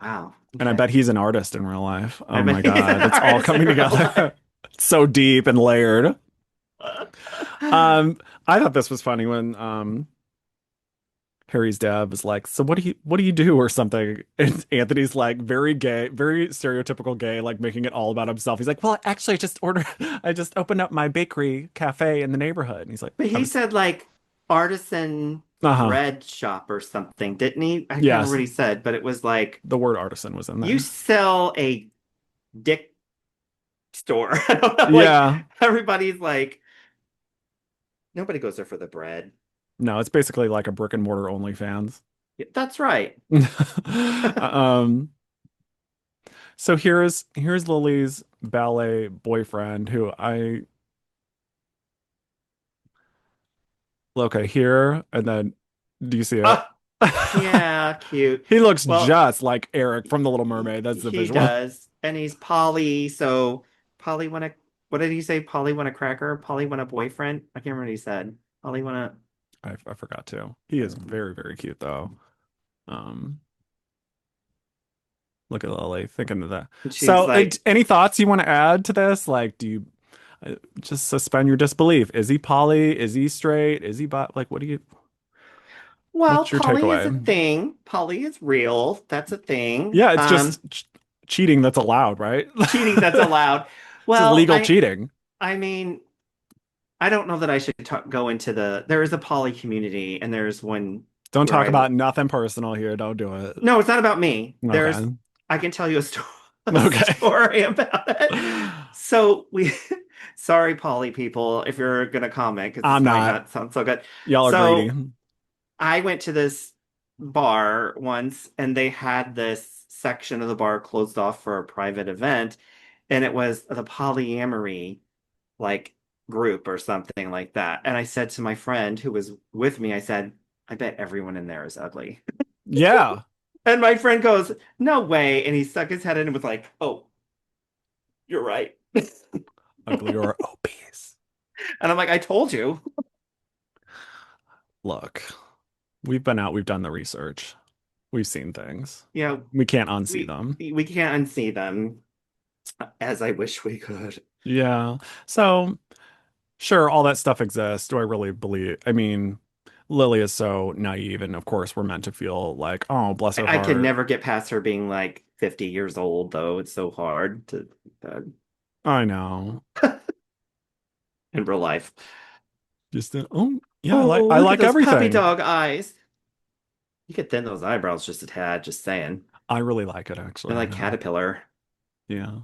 Wow. And I Okay. bet he's an artist in real life. I Oh bet my he's God, an it's all artist in coming real life. together. It's so deep and layered. I thought this was funny when Harry's dad was like, "So what do you do or something?" And Anthony's like, very gay, very stereotypical gay, like making it all about himself. He's like, "Well, actually, I just opened up my bakery cafe in the neighborhood." And he's like, But "I he was, said like artisan uh-huh, bread shop or something, didn't he? I can't remember yes." what he said, but it was like The word artisan was in you there. sell a dick store. I don't know. Like Yeah, everybody's like nobody goes there for the bread. no, it's basically like a brick and mortar OnlyFans. Yeah, that's right. Um, so here's Lily's ballet boyfriend who I okay here and then do you see it? Ah, yeah, cute. He looks Well, just like Eric from The Little Mermaid. That's the he visual. does. And he's Polly, so Polly want a what did he say? Polly want a cracker? Polly want a boyfriend? I can't remember what he said. Polly want I forgot to. He is a very, very cute though. Um, look at Lily thinking of that. and she's So, like, any thoughts you want to add to this? Like, do you just suspend your disbelief? Is he poly? Is he straight? Is he like, well, what's your Polly is a takeaway? thing. Polly is real. That's a thing. Yeah, it's just cheating that's allowed, right? Cheating that's allowed. It's Well, illegal cheating. I mean, I don't know that I should go into there is a poly community and there's one Don't where talk about nothing personal here. Don't do it. no, it's not about me. Okay. I can tell you a story, Okay. story about it. So sorry, poly people, if you're gonna comment because I'm this might not. not sound so good. Y'all are So greedy. I went to this bar once and they had this section of the bar closed off for a private event, and it was the polyamory like group or something like that. And I said to my friend who was with me, I said, I bet everyone in there is ugly. Yeah. And my friend goes, no way. And he stuck his head in and was like, oh, you're right. Ugly or obese. And I'm like, I told you. Look, we've been out, we've done the research. We've seen things. Yeah, We can't unsee them. we can't unsee them as I wish we could. Yeah. So, sure, all that stuff exists. Do I really believe? I mean, Lily is so naive, and of course, we're meant to feel like, oh, bless her I could heart. never get past her being like 50 years old, though. It's so hard to I know. in real life. Just oh, yeah, Oh, I look at like those puppy everything. dog eyes. You could thin those eyebrows just a tad, just saying. I really like it They're actually. like Yeah. caterpillar. Yeah.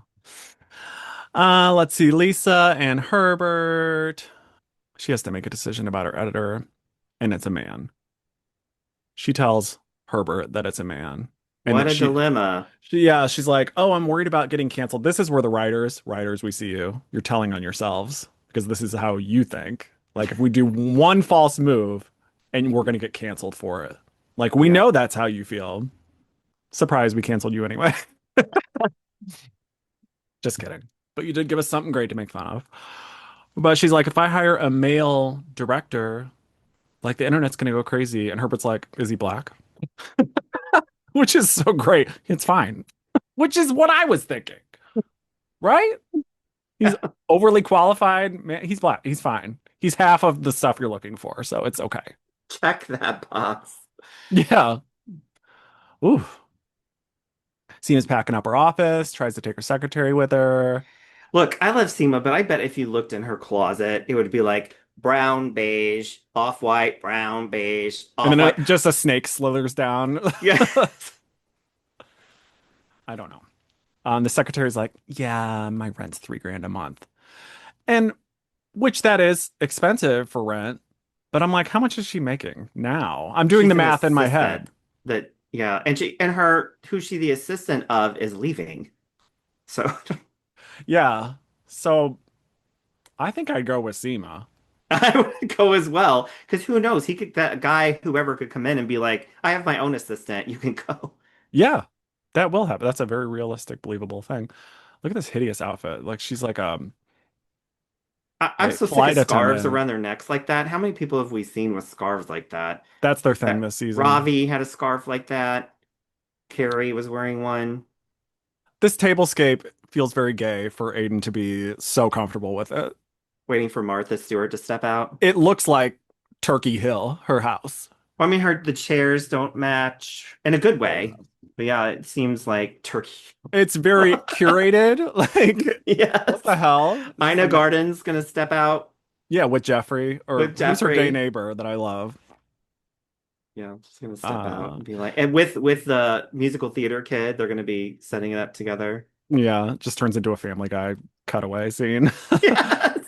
Let's see, Lisa and Herbert. She has to make a decision about her editor, and it's a man. She tells Herbert that it's a man. And What that a dilemma. yeah, she's like, "Oh, I'm worried about getting canceled." This is where the writers, we see you. You're telling on yourselves because this is how you think. Like if we do one false move and we're going to get canceled for it. Like we Yeah. know that's how you feel. Surprise, we canceled you anyway. Just kidding. But you did give us something great to make fun of. But she's like, if I hire a male director, like the internet's gonna go crazy. And Herbert's like, is he black? Which is so great. It's fine. Which is what I was thinking. Right? He's overly qualified. Man, he's black. He's fine. He's half of the stuff you're looking for, so it's okay. Check that box. Yeah. Ooh. Seema's packing up her office, tries to take her secretary with her. Look, I love Seema, but I bet if you looked in her closet, it would be like brown, beige, off-white, brown, beige, And then off-white. just a snake slithers down. Yeah. I don't know. The secretary's like, yeah, my rent's $3,000 a month. And which that is expensive for rent. But I'm like, how much is she making now? I'm doing She's the an math in my assistant head. yeah, and who she the assistant of is leaving. So Yeah. So I think I'd go with Seema. I would go as well because who knows? He could that guy whoever could come in and be like, "I have my own assistant. You can go." Yeah, that will happen. That's a very realistic, believable thing. Look at this hideous outfit. Like she's I'm a so sick of flight scarves attendant. around their necks like that. How many people have we seen with scarves like that? That's their thing That this season. Ravi had a scarf like that. Carrie was wearing one. This tablescape feels very gay for Aiden to be so comfortable with it. Waiting for Martha Stewart to step out. It looks like Turkey Hill, her house. Well, I mean, the chairs don't match in a good way, but yeah, it seems like Turkey. It's very curated. Like, Yes, what the hell? This is Ina like, Garden's gonna step out yeah, with Jeffrey, or with who's her gay Jeffrey. neighbor that I love. Yeah, she's gonna step out Uh, and be like, and with the musical theater kid, they're gonna be setting it up together. yeah, it just turns into a Family Guy cutaway scene. Yes.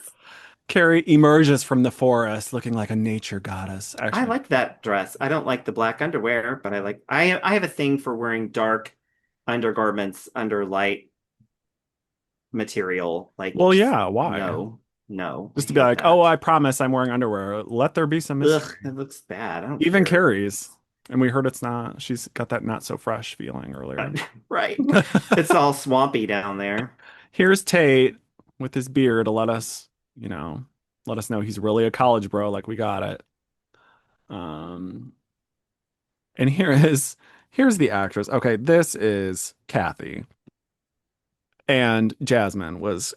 Carrie emerges from the forest looking like a nature goddess. I Actually, like that dress. I don't like the black underwear, but I have a thing for wearing dark undergarments under light material. Like well, just yeah, why? no, no, I Just to be hate like, oh, that. I promise I'm wearing underwear. Let there be some mystery. Ugh, it looks bad. I don't Even care. Carrie's. And we heard it's not, she's got that not so fresh feeling earlier. Right. It's all swampy down there. Here's Tate with his beard to you know, let us know he's really a college bro, like we got it. Um, and here's the actress. Okay, this is Kathy. And Jasmine was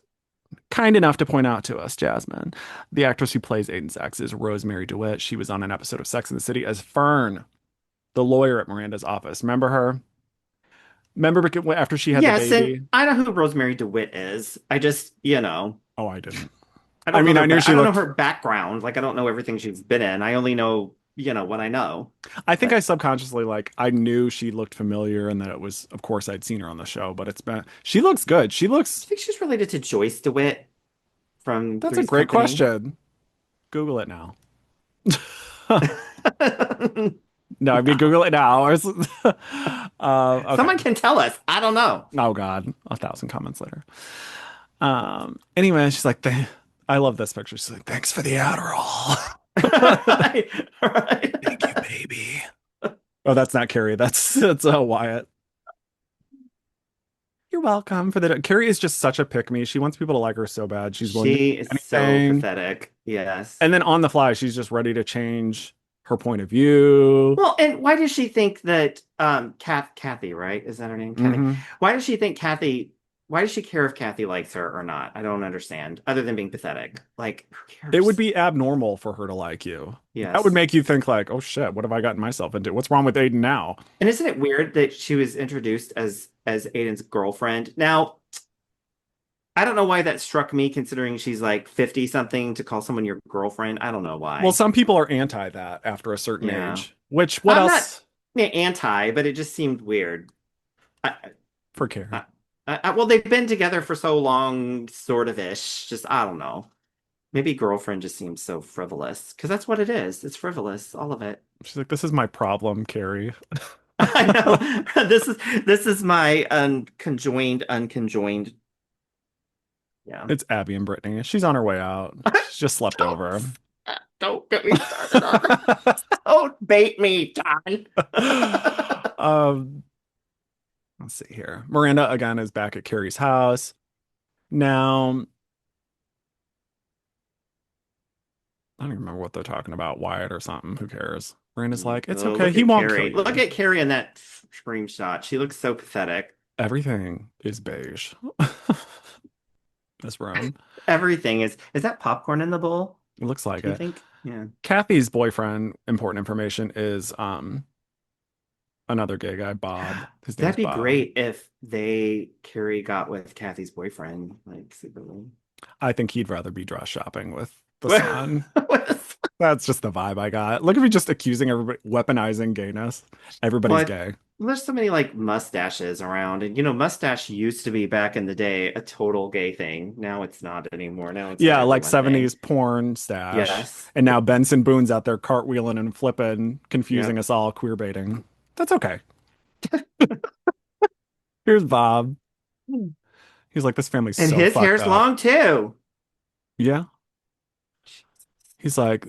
kind enough to point out to us, Jasmine, the actress who plays Aiden's ex is Rosemary DeWitt. She was on an episode of Sex and the City as Fern, the lawyer at Miranda's office. Remember her? Remember after she had the Yes, and baby? I know who Rosemary DeWitt is. I just, Oh, I didn't. I I don't know mean, I knew I she don't know looked. her background. Like I don't know everything she's been in. I only know, what I know. I think I But subconsciously I knew she looked familiar and that it was, of course, I'd seen her on the show, but it's been, she looks good. She I looks, think she's related to Joyce DeWitt from that's a Three's great Company. question. Google it now. No, I mean, Google it now. Okay. Someone can tell us. I don't know. Oh God, 1,000 comments later. Anyway, she's like, I love this picture. She's like, thanks for the Adderall. Right, right. Thank you, baby. Oh, that's not Carrie. That's Wyatt. You're welcome for the. Carrie is just such a pick me. She wants people to like her so bad. She's willing to She do is so anything. pathetic. Yes. And then on the fly, she's just ready to change her point of view. Well, and why does she think that Kathy, right? Is that her name? Kathy. Hmm. Why does she think Kathy why does she care if Kathy likes her or not? I don't understand. Other than being pathetic. Like, who It would cares? be abnormal for her to like you. That would Yes. make you think like, oh shit, what have I gotten myself into? What's wrong with Aiden now? And isn't it weird that she was introduced as Aiden's girlfriend? Now, I don't know why that struck me considering she's like 50 something to call someone your girlfriend. I don't know Well, why. some people are anti that after a certain Yeah. age. Which what I'm not else yeah, anti, but it just seemed weird. I, for Carrie? well, they've been together for so long, sort of ish. Just, I don't know. Maybe girlfriend just seems so frivolous because that's what it is. It's frivolous, all of it. She's like, this is my problem, Carrie. I know. This is my unconjoined. Yeah. It's Abby and Brittany. She's on her way out. She's just slept Don't, over. don't get me started on that. Don't bait me, John. um, let's see here. Miranda again is back at Carrie's house. Now, I don't even remember what they're talking about, Wyatt or something. Who cares? Miranda's like, it's Oh, okay. look He at won't kill Carrie. you. Look at Carrie in that screenshot. She looks so pathetic. Everything is beige. This room. Everything is that popcorn in the bowl? It looks like Do you it. think? Yeah. Kathy's boyfriend, important information, is another gay guy, Bob. His name's That'd be Bob. great if Carrie got with Kathy's boyfriend, like secretly. I think he'd rather be dress shopping with the son. That's just the vibe I got. Look at me just accusing everybody, weaponizing gayness. Everybody's Well, gay. there's so many like mustaches around, and mustache used to be back in the day a total gay thing. Now it's not anymore. Now it's Yeah, an like everyone thing. 70s porn stash. Yes. And now Benson Boone's out there cartwheeling and flipping, confusing Yep. us all, queer baiting. That's okay. Here's Bob. He's like, this family's And so his fucked hair's up. long too. Yeah. He's like,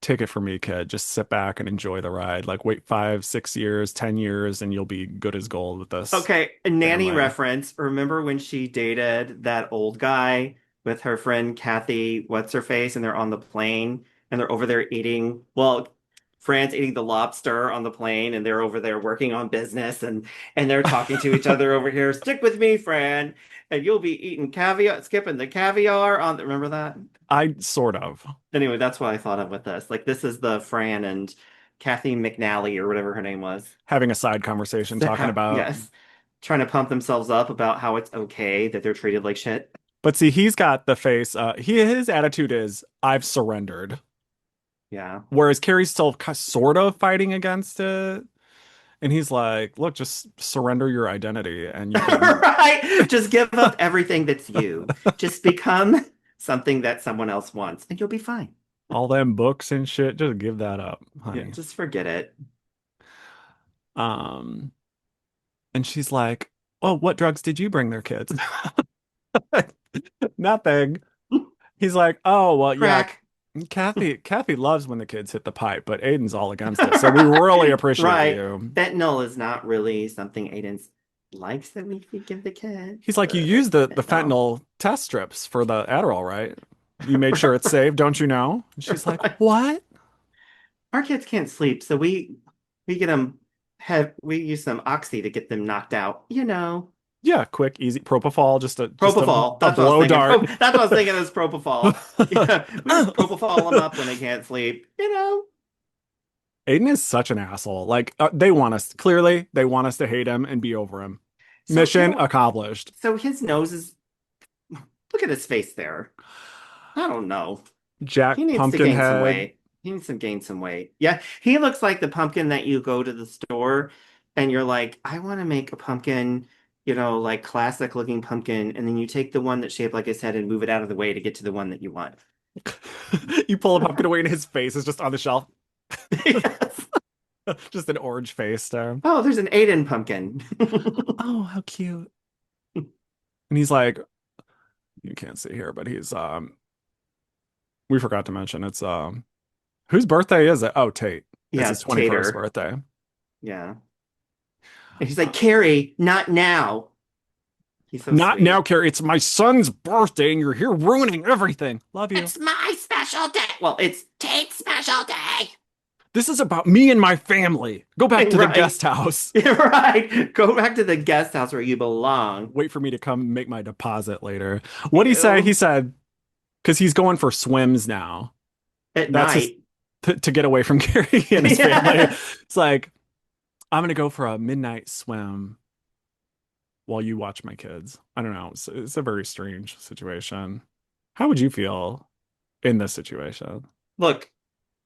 take it from me, kid. Just sit back and enjoy the ride. Like, wait 5, 6 years, 10 years, and you'll be good as gold with this Okay, a nanny family. reference. Remember when she dated that old guy with her friend Kathy, what's her face, and they're on the plane and they're over there eating, well, Fran's eating the lobster on the plane and they're over there working on business and they're talking to each other over here. Stick with me, Fran, and you'll be eating caviar, skipping the caviar on the, remember that? I sort of. Anyway, that's what I thought of with this. Like this is the Fran and Kathy McNally or whatever her name was. Having a side conversation talking about. Yes, trying to pump themselves up about how it's okay that they're treated like shit. But see, he's got the face. His attitude is, I've surrendered. Yeah. Whereas Carrie's still sort of fighting against it. And he's like, look, just surrender your identity and you can. Right. Just give up everything that's you. Just become something that someone else wants and you'll be fine. All them books and shit, just give that up, honey. Yeah, just forget it. And she's like, oh, what drugs did you bring their kids? Nothing. He's like, oh, well, Crack. yeah, Kathy loves when the kids hit the pipe, but Aiden's all against it. So we really appreciate Right. you. Fentanyl is not really something Aiden likes that we could give the kid. He's like, you use the fentanyl test strips for the Adderall, right? You made sure it's safe, don't you know? And she's like, Right. what? Our kids can't sleep, so we use some oxy to get them knocked out, you know. Yeah, quick, easy propofol, just a Propofol. a blow dart. That's what I was thinking is propofol. Yeah, we just propofol them up when they can't sleep, you know. Aiden is such an asshole. Like they want us to hate him and be over him. So, Mission you know, accomplished. so his nose is. Look at his face there. I don't know. Jack He needs to gain some Pumpkinhead. weight. He needs to gain some weight. Yeah, he looks like the pumpkin that you go to the store and you're like, I want to make a pumpkin, you know, like classic looking pumpkin, and then you take the one that's shaped like his head and move it out of the way to get to the one that you want. You pull a pumpkin away and his face is just on the shelf. Yes. Just an orange face there. Oh, there's an Aiden pumpkin. Oh, how cute. And he's like, you can't see here, but he's we forgot to mention it's whose birthday is it? Oh, Tate. Yeah, It's his 21st Tater. birthday. Yeah. And he's like, Carrie, not now. He's so Not sweet. now, Carrie. It's my son's birthday and you're here ruining everything. Love you. It's my special day. Well, it's Tate's special day. This is about me and my family. Go back to the Right. guest house. right. Go back to the guest house where you belong. Wait for me to come make my deposit later. What'd he say? He said, because he's going for swims now. At That's night. to get away from Carrie and his Yeah. family. It's like, I'm going to go for a midnight swim while you watch my kids. I don't know. It's a very strange situation. How would you feel in this situation? Look,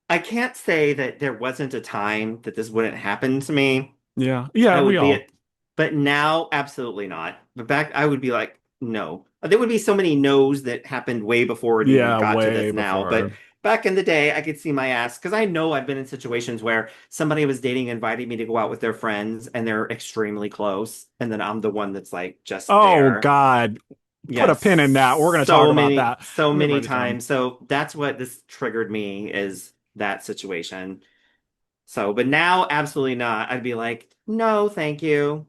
I can't say that there wasn't a time that this wouldn't happen to me. Yeah. Yeah, I would we be all. but now, absolutely not. But back, I would be like, no. There would be so many no's that happened way before it even got to way this now. before. But back in the day, I could see my ass because I know I've been in situations where somebody was dating, invited me to go out with their friends, and they're extremely close, and then I'm the one that's like just Oh, there. God. Put a Yes. pin in that. We're going to So talk many, about that. so Let me many write it down. times. So that's what this triggered me is that situation. So, but now, absolutely not. I'd be like, no, thank you.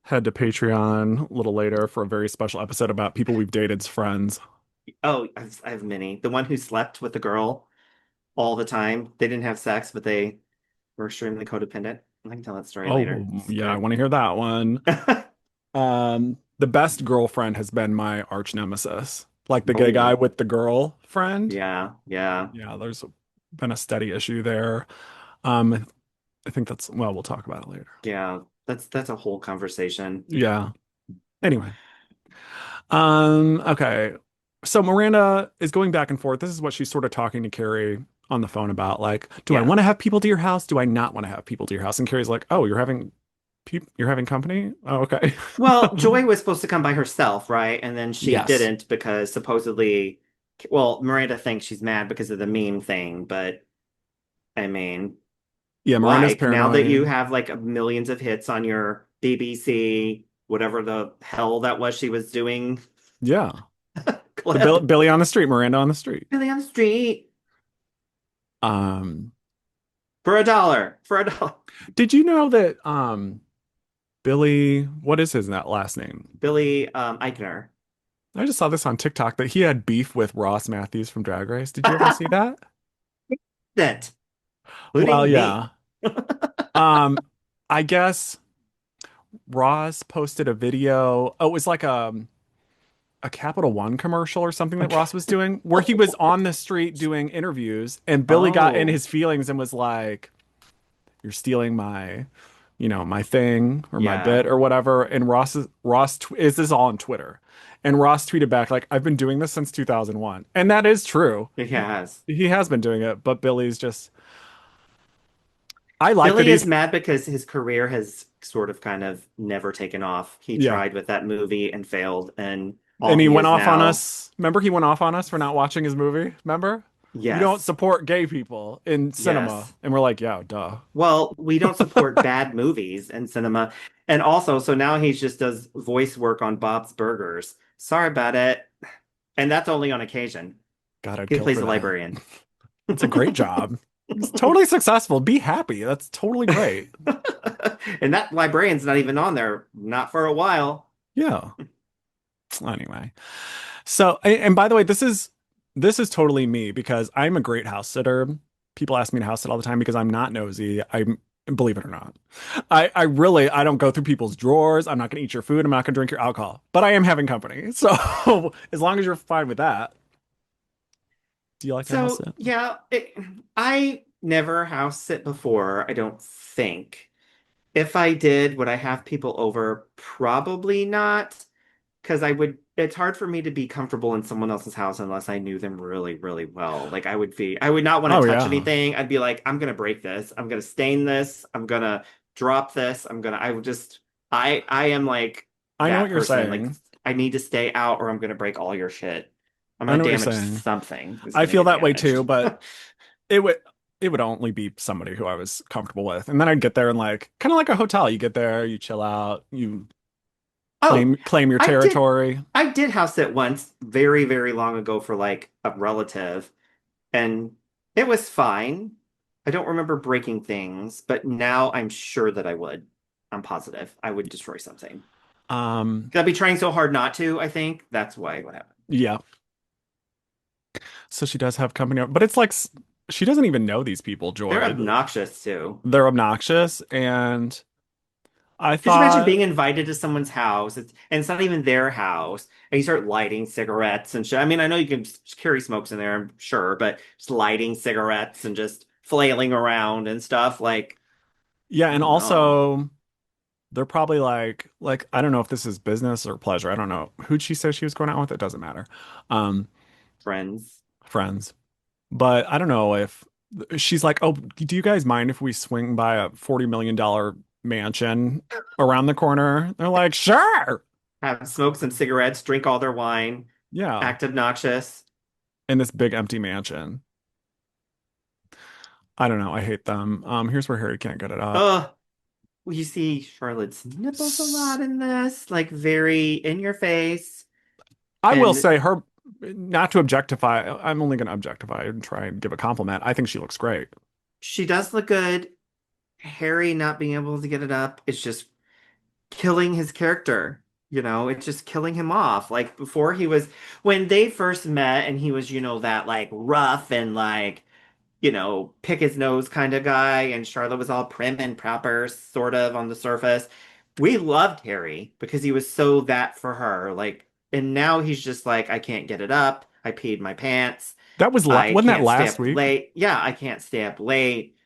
Head to Patreon a little later for a very special episode about people we've dated's friends. Oh, I have many. The one who slept with the girl all the time. They didn't have sex, but they were extremely codependent. I can tell that story Oh, later. yeah, I want to hear that one. The best girlfriend has been my arch nemesis. Like the gay Oh. guy with the girlfriend. Yeah, yeah. Yeah, there's been a steady issue there. I think that's, well, we'll talk about it later. Yeah. That's a whole conversation. Yeah. Anyway. Okay. So Miranda is going back and forth. This is what she's sort of talking to Carrie on the phone about. Like, do I Yeah. want to have people to your house? Do I not want to have people to your house? And Carrie's like, oh, you're having company? Oh, okay. Well, Joy was supposed to come by herself, right? And then she Yes. didn't because supposedly, well, Miranda thinks she's mad because of the meme thing, but I mean, Yeah, Miranda's like now that paranoid. you have like millions of hits on your BBC, whatever the hell that was she was doing, Yeah. clip. Billy on the street, Miranda on the street. Billy on the street. Um, For a dollar. For a dollar. did you know that Billy, what is his last name? Billy Eichner. I just saw this on TikTok that he had beef with Ross Matthews from Drag Race. Did you ever see that? That. Well, Including yeah. me. I guess Ross posted a video. Oh, it was like a Capital One commercial or something that Ross was doing, where he was on the street doing interviews, and Billy got in Oh. his feelings and was like, "You're stealing my, my thing or my Yeah. bit or whatever." And is this all on Twitter? And Ross tweeted back like, "I've been doing this since 2001," and that is true. He has. He has been doing it, but Billy's just. I like that Billy is he's mad because his career has sort of kind of never taken off. He Yeah. tried with that movie and failed, and all and he went is off on now- us. Remember, he went off on us for not watching his movie. Remember? Yes. You don't support gay people in cinema. Yes. And we're like, yeah, duh. Well, we don't support bad movies in cinema. And also, so now he just does voice work on Bob's Burgers. Sorry about it. And that's only on occasion. God, I'd He kill plays for a that. librarian. It's a great job. It's totally successful. Be happy. That's totally great. And that librarian's not even on there, not for a while. Yeah. Anyway. So, and by the way, this is totally me because I'm a great house sitter. People ask me to house sit all the time because I'm not nosy. Believe it or not. I really don't go through people's drawers. I'm not gonna eat your food. I'm not gonna drink your alcohol. But I am having company. So as long as you're fine with that. Do you like to house sit? Yeah, I never house sit before, I don't think. If I did, would I have people over? Probably not. Because it's hard for me to be comfortable in someone else's house unless I knew them really, really well. Like I would not want to touch anything. I'd be like, I'm gonna break this. I'm gonna stain this. I'm gonna drop this. I am like I know that what you're person. saying. Like I need to stay out or I'm gonna break all your shit. I'm I know gonna what you're damage saying. something. I feel that way too, but it would only be somebody who I was comfortable with. And then I'd get there and like kind of like a hotel. You get there, you chill out, you claim your territory. I did house sit once very, very long ago for like a relative, and it was fine. I don't remember breaking things, but now I'm sure that I would. I'm positive I would destroy something. I'd be trying so hard not to, I think. That's why it would happen. Yeah. So she does have company, but it's like she doesn't even know these people, Joy. They're obnoxious too. They're obnoxious, and I Could you imagine thought being invited to someone's house, and it's not even their house, and you start lighting cigarettes and shit. I mean, I know you can carry smokes in there, I'm sure, but just lighting cigarettes and just flailing around and stuff, like. Yeah, and also they're probably like I don't know if this is business or pleasure. I don't know. Who'd she say she was going out with? It doesn't matter. Friends. But I don't know if she's like, oh, do you guys mind if we swing by a $40 million mansion around the corner? They're like, sure. Have smoke some cigarettes, drink all their wine, Yeah. act obnoxious. In this big empty mansion. I don't know. I hate them. Here's where Harry can't get it up. You see Charlotte's nipples a lot in this, like very in your face. I will say her, not to objectify, I'm only going to objectify and try and give a compliment. I think she looks great. She does look good. Harry not being able to get it up is just killing his character. It's just killing him off. Like before when they first met and he was, that like rough and like, pick his nose kind of guy, and Charlotte was all prim and proper, sort of on the surface. We loved Harry because he was so that for her. Like, and now he's just like, I can't get it up. I peed my pants. That was wasn't that last week? Late. Yeah, I can't stay up late.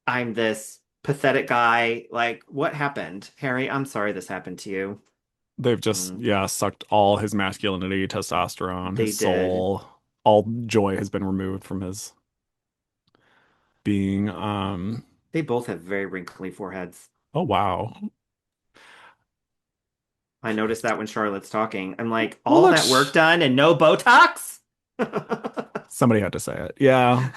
I'm this pathetic guy. Like, what happened? Harry, I'm sorry this happened to you. They've just, sucked all his masculinity, testosterone, his soul. All joy has been removed from his being. They both have very wrinkly foreheads. Oh, wow. I noticed that when Charlotte's talking. I'm like, all that work done and no Botox? Somebody had to say it. Yeah.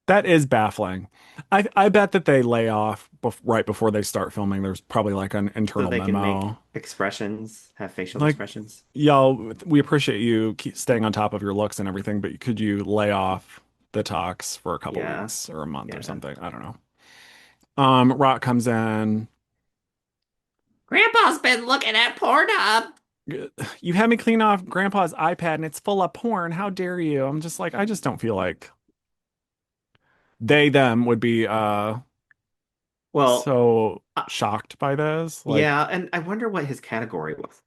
That is baffling. I bet that they lay off right before they start filming. There's probably like an So internal they can make memo. expressions, have facial Like, expressions. y'all, we appreciate you keep staying on top of your looks and everything, but could you lay off the talks for a couple Yeah. weeks or a month or Yeah. something? I don't know. Rock comes in. Grandpa's been looking at Pornhub. You had me clean off Grandpa's iPad and it's full of porn. How dare you? I'm just like, I just don't feel like they them would be Well, so uh, shocked by this. Like, yeah, and I wonder what his category was.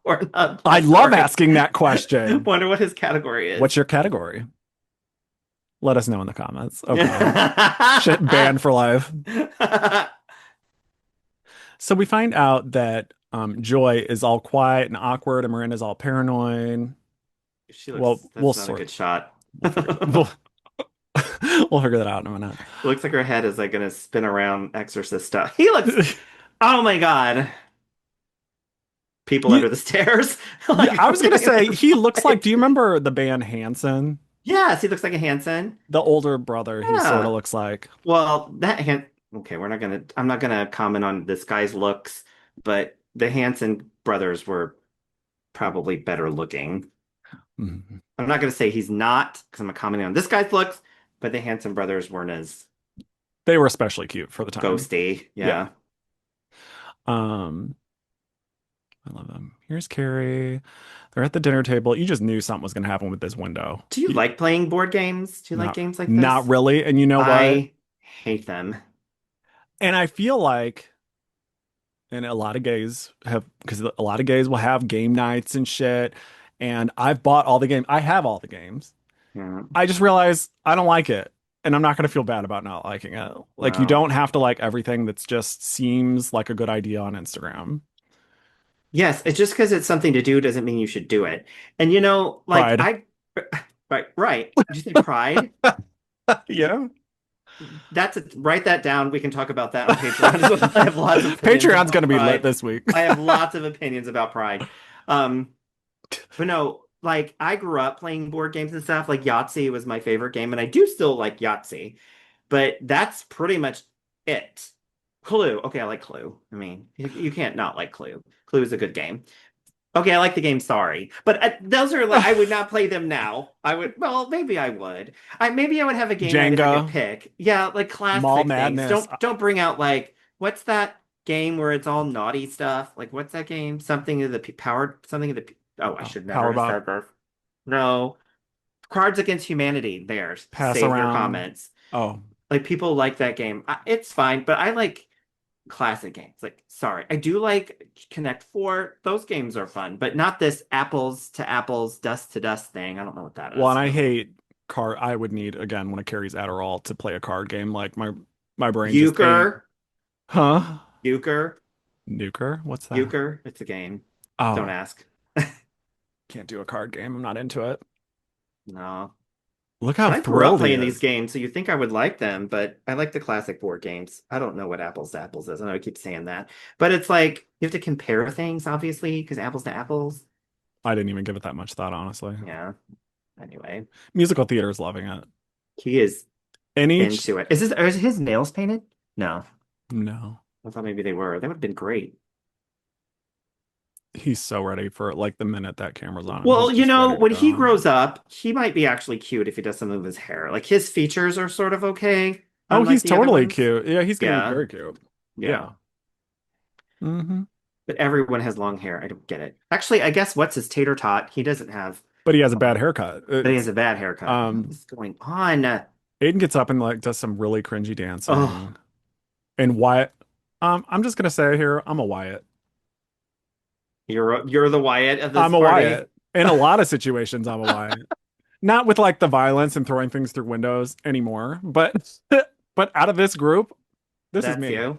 Or not. I love Sorry. asking that question. Wonder what his category is. What's your category? Let us know in the comments. Okay. Shit, banned for life. So we find out that Joy is all quiet and awkward, and Miranda's all paranoid. She looks. Well, That's not a good shot. We'll, we'll figure that out in a minute. Looks like her head is like gonna spin around exorcist stuff. He looks. Oh my God. People under the stairs. Like, I was gonna say he looks like. Do you remember the band Hanson? Yes, he looks like a Hanson. The older brother, he Yeah. sort of looks like. Well, okay, I'm not gonna comment on this guy's looks, but the Hanson brothers were probably better looking. Mhm. I'm not gonna say he's not, because I'm not commenting on this guy's looks, but the Hanson brothers weren't as They were especially cute for the time. ghosty. Yeah. Um, I love them. Here's Carrie. They're at the dinner table. You just knew something was going to happen with this window. Do you like playing board games? Do you like Not, games like this? not really. And you know what? I hate them. And I feel like, and a lot of gays have, because a lot of gays will have game nights and shit. And I've bought all the games. I have all the games. Yeah. I just realized I don't like it. And I'm not going to feel bad about not liking it. Like, you Wow. don't have to like everything that's just seems like a good idea on Instagram. Yes, it's just because it's something to do doesn't mean you should do it. And you know, like Pride. right. Did you say pride? Yeah. Write that down. We can talk about that on Patreon as well. I have lots of opinions Patreon's about going to be pride. lit this week. I have lots of opinions about pride. But no, like I grew up playing board games and stuff. Like Yahtzee was my favorite game, and I do still like Yahtzee, but that's pretty much it. Clue. Okay, I like Clue. I mean, you can't not like Clue. Clue is a good game. Okay, I like the game. Sorry, but those are like I would not play them now. I would. Well, maybe I would. Maybe I would have a game night if I Jenga. could pick. Yeah, like classic Mall things. Madness. Don't bring out like what's that game where it's all naughty stuff? Like what's that game? Something of the powered. Something of the. Oh, I should never have Powerbomb. said this. No, Cards Against Humanity. There's Pass save your around. comments. Oh, Like people like that game. It's fine, but I like classic games. Like, sorry, I do like Connect Four. Those games are fun, but not this apples to apples, dust to dust thing. I don't know what that is. well, and I hate card. I would need again when it carries Adderall to play a card game. Like my brain just ain't. Euchre. Huh? Euchre. Nuker? What's that? Euchre. It's a game. Oh, Don't ask. can't do a card game. I'm not into it. No. Look how I grew up thrilled he playing is. these games, so you think I would like them, but I like the classic board games. I don't know what apples to apples is. I know I keep saying that, but it's like you have to compare things, obviously, because apples to apples. I didn't even give it that much thought, honestly. Yeah. Anyway, Musical theater is loving it. he is Any into it. Are his nails painted? No. No. I thought maybe they were. That would have been great. He's so ready for like the minute that camera's on. Well, He's you just know, ready to when he go. grows up, he might be actually cute if he does something with his hair. Like his features are sort of okay. Oh, unlike he's the other totally ones. cute. Yeah, he's gonna Yeah. be very cute. Yeah. Mm-hmm. But everyone has long hair. I don't get it. Actually, I guess what's his tater tot? He doesn't have, But he has a bad haircut. but he has a bad haircut. What's going on? Aiden gets up and like does some really cringy dancing. Oh. And Wyatt, I'm just gonna say here, I'm a Wyatt. You're the Wyatt of this I'm a party? Wyatt. In a lot of situations, I'm a Wyatt. Not with like the violence and throwing things through windows anymore, but but out of this group, this is That's me. you.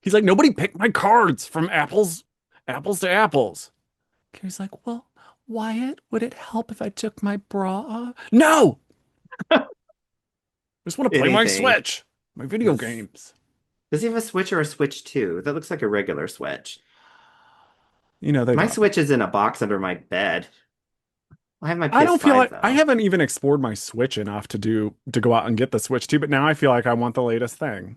He's like, nobody picked my cards from apples to apples. Carrie's like, well, Wyatt, would it help if I took my bra off? No! I just want to play my Anything. Switch, my video Yes. games. Does he have a Switch or a Switch 2? That looks like a regular Switch. You know, they My don't. Switch is in a box under my bed. I have my I don't feel PS5 like I though. haven't even explored my Switch enough to go out and get the Switch too, but now I feel like I want the latest thing.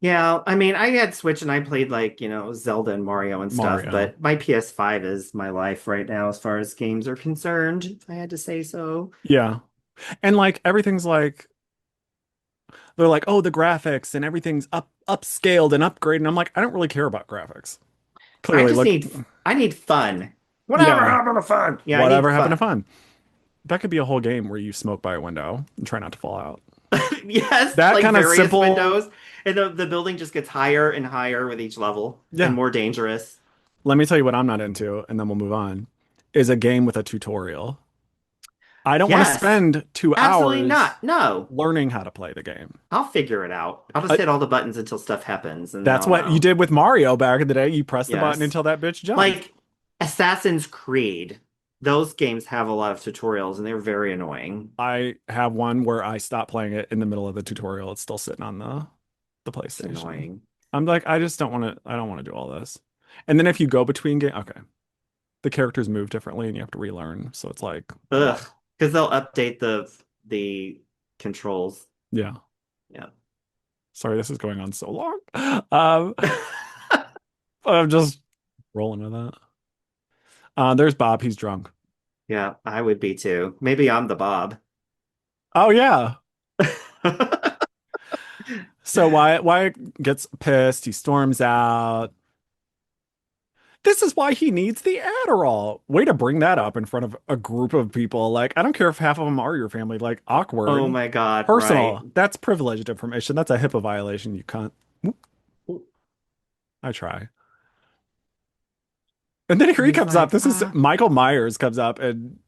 Yeah, I mean, I had Switch and I played like, Zelda and Mario and stuff, Mario. but my PS5 is my life right now as far as games are concerned, if I had to say so. Yeah. And like everything's like they're like, "Oh, the graphics and everything's upscaled and upgraded." And I'm like, "I don't really care about graphics." I Clearly, just look, need I need fun. Whatever yeah, happened to fun? Yeah, I need whatever happened to fun. fun? That could be a whole game where you smoke by a window and try not to fall out. Yes, That like kind of various simple. windows. And the building just gets higher and higher with each level and Yeah. more dangerous. Let me tell you what I'm not into, and then we'll move on. Is a game with a tutorial. I don't want to Yes. spend two Absolutely hours not. No. learning how to play the game. I'll figure it out. I'll just Uh, hit all the buttons until stuff happens and then that's I'll what you know. did with Mario back in the day. You press the button Yes. until that bitch jumped. Like Assassin's Creed. Those games have a lot of tutorials and they're very annoying. I have one where I stopped playing it in the middle of the tutorial. It's still sitting on the It's PlayStation. annoying. I'm like, I just don't want to. I don't want to do all this. And then if you go between game, okay, the characters move differently and you have to relearn. So it's like, Ugh. what? Because they'll update the controls. Yeah. Yeah. Sorry, this is going on so long. Um, but I'm just rolling with that. There's Bob. He's drunk. Yeah, I would be too. Maybe I'm the Bob. Oh yeah. So Wyatt gets pissed. He storms out. This is why he needs the Adderall. Way to bring that up in front of a group of people. Like, I don't care if half of them are your family. Like, Oh awkward, my God, right. personal. That's privileged information. That's a HIPAA violation. You can't. I try. And then here he He's comes up. like, This is Michael Myers comes up and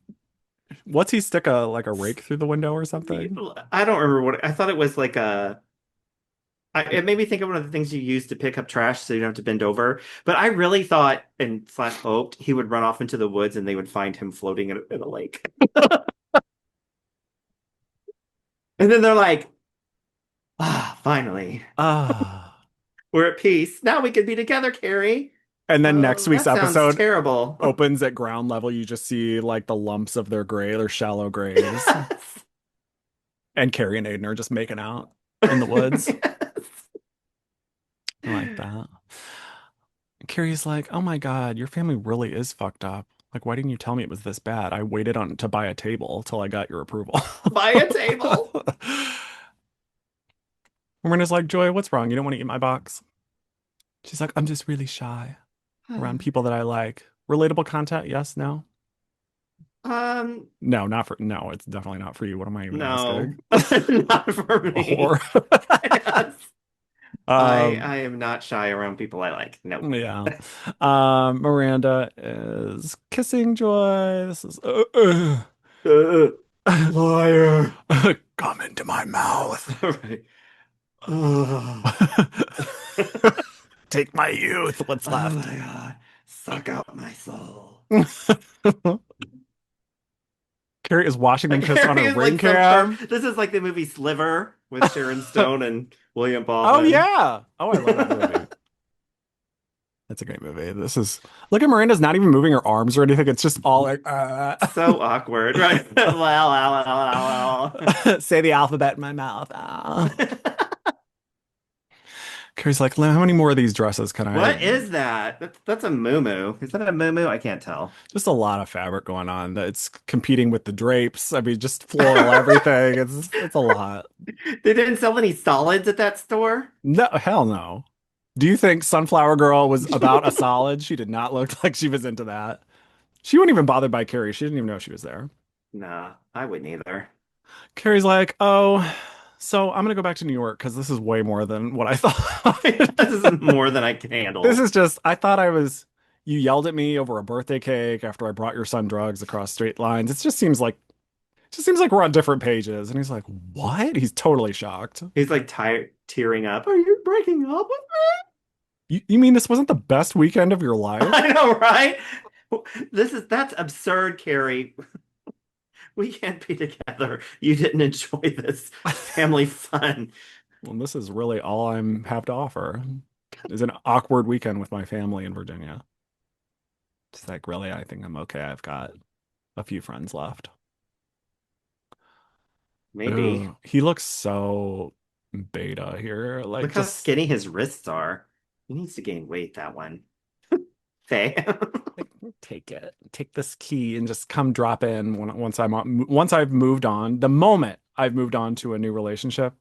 what's he stick a rake through the window or something? I don't remember what I thought it was like it made me think of one of the things you use to pick up trash so you don't have to bend over. But I really thought and slash hoped he would run off into the woods and they would find him floating in a lake. And then they're like, finally, Ah. we're at peace. Now we can be together, Carrie. And then next Oh, week's that sounds episode terrible. opens at ground level. You just see like the lumps of their gray, their shallow graves. And Carrie and Aiden are just making out in the woods. Yes. I like that. Carrie's like, "Oh my God, your family really is fucked up. Like, why didn't you tell me it was this bad? I waited on to buy a table till I got your approval." Buy a table. Miranda's like, "Joy, what's wrong? You don't want to eat my box?" She's like, "I'm just really shy around people that I like." Relatable content? Yes, no? No, not for no, it's definitely not for you. What am I even No, asking? not for me. Or Yes. I um I am not shy around people I like. No. yeah. Miranda is kissing Joy. This is Liar. come into my mouth. All right. Oh. Take my youth. What's Oh left? my God. Suck out my soul. Carrie is washing them kiss on Carrie her is ring like some cam. this is like the movie Sliver with Sharon Stone and William Oh Baldwin. yeah. Oh, I love that movie. That's a great movie. This is look at Miranda's not even moving her arms or anything. It's just all like So awkward, right? Well. say the alphabet in my mouth. Carrie's like, how many more of these dresses can I What have? is that? That's a muumuu. Is that a muumuu? I can't tell. Just a lot of fabric going on. It's competing with the drapes. I mean, just floral everything. It's a lot. They didn't sell any solids at that store? No, hell no. Do you think Sunflower Girl was about a solid? She did not look like she was into that. She wasn't even bothered by Carrie. She didn't even know she was there. Nah, I wouldn't either. Carrie's like, oh, so I'm gonna go back to New York because this is way more than what I thought. This is more than I can handle. This is just, I thought I was, you yelled at me over a birthday cake after I brought your son drugs across straight lines. It just seems like we're on different pages. And he's like, what? He's totally shocked. He's like tearing up. Are you breaking up with You mean this wasn't the best weekend of your me? life? I know, right? That's absurd, Carrie. We can't be together. You didn't enjoy this family fun. Well, this is really all I'm have to offer is an awkward weekend with my family in Virginia. Just like, really, I think I'm okay. I've got a few friends left. Maybe. Ooh, he looks so beta here. Like Look how just skinny his wrists are. He needs to gain weight, that one. Faye. like, take it. Take this key and just come drop in once I've moved on. The moment I've moved on to a new relationship,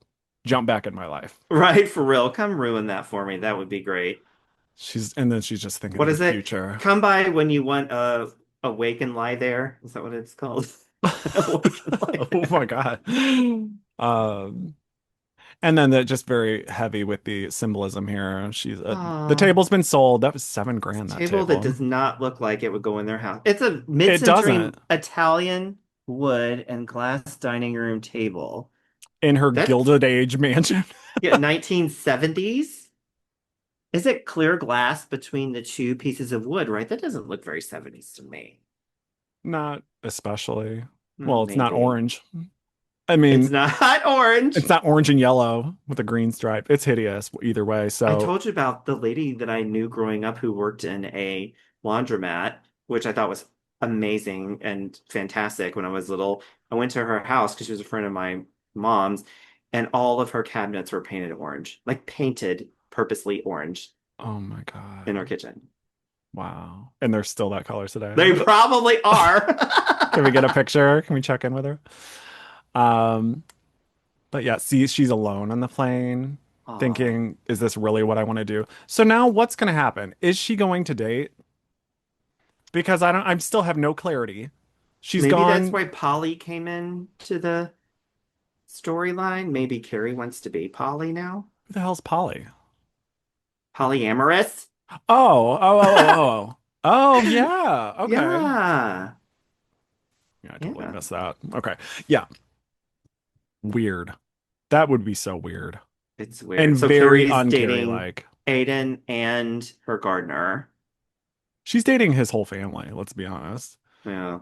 jump back in my life. Right, for real. Come ruin that for me. That would be great. She's just thinking What of is the it? future. Come by when you want awake and lie there. Is that what it's called? Awake and lie Oh there. my God. Um, and then that just very heavy with the symbolism here. The Oh, table's been sold. That was it's a $7,000, that table that table. does not look like it would go in their house. It's a It mid-century doesn't. Italian wood and glass dining room table. In her That's Gilded Age mansion. yeah, 1970s. Is it clear glass between the two pieces of wood, right? That doesn't look very 70s to me. Not especially. Well, Well, it's not maybe. orange. I It's mean, not orange. it's not orange and yellow with a green stripe. It's hideous either way. I So, told you about the lady that I knew growing up who worked in a laundromat, which I thought was amazing and fantastic when I was little. I went to her house because she was a friend of my mom's, and all of her cabinets were painted orange, like painted purposely orange oh my in God. her kitchen. Wow. And they're still that color today. They probably are. Can we get a picture? Can we check in with her? Um, but yeah, see, she's alone on the plane, Oh, thinking, is this really what I want to do? So now what's going to happen? Is she going to date? Because I still have no clarity. She's maybe that's gone. why Polly came in to the storyline. Maybe Carrie wants to be Polly now. Who the hell's Polly? Polyamorous. Oh. Oh, yeah. Okay. Yeah. Yeah, I totally Yeah. missed that. Okay. Yeah. Weird. That would be so weird. It's weird. And So very Carrie's uncarry dating like. Aiden and her gardener. She's dating his whole family, let's be honest. Yeah.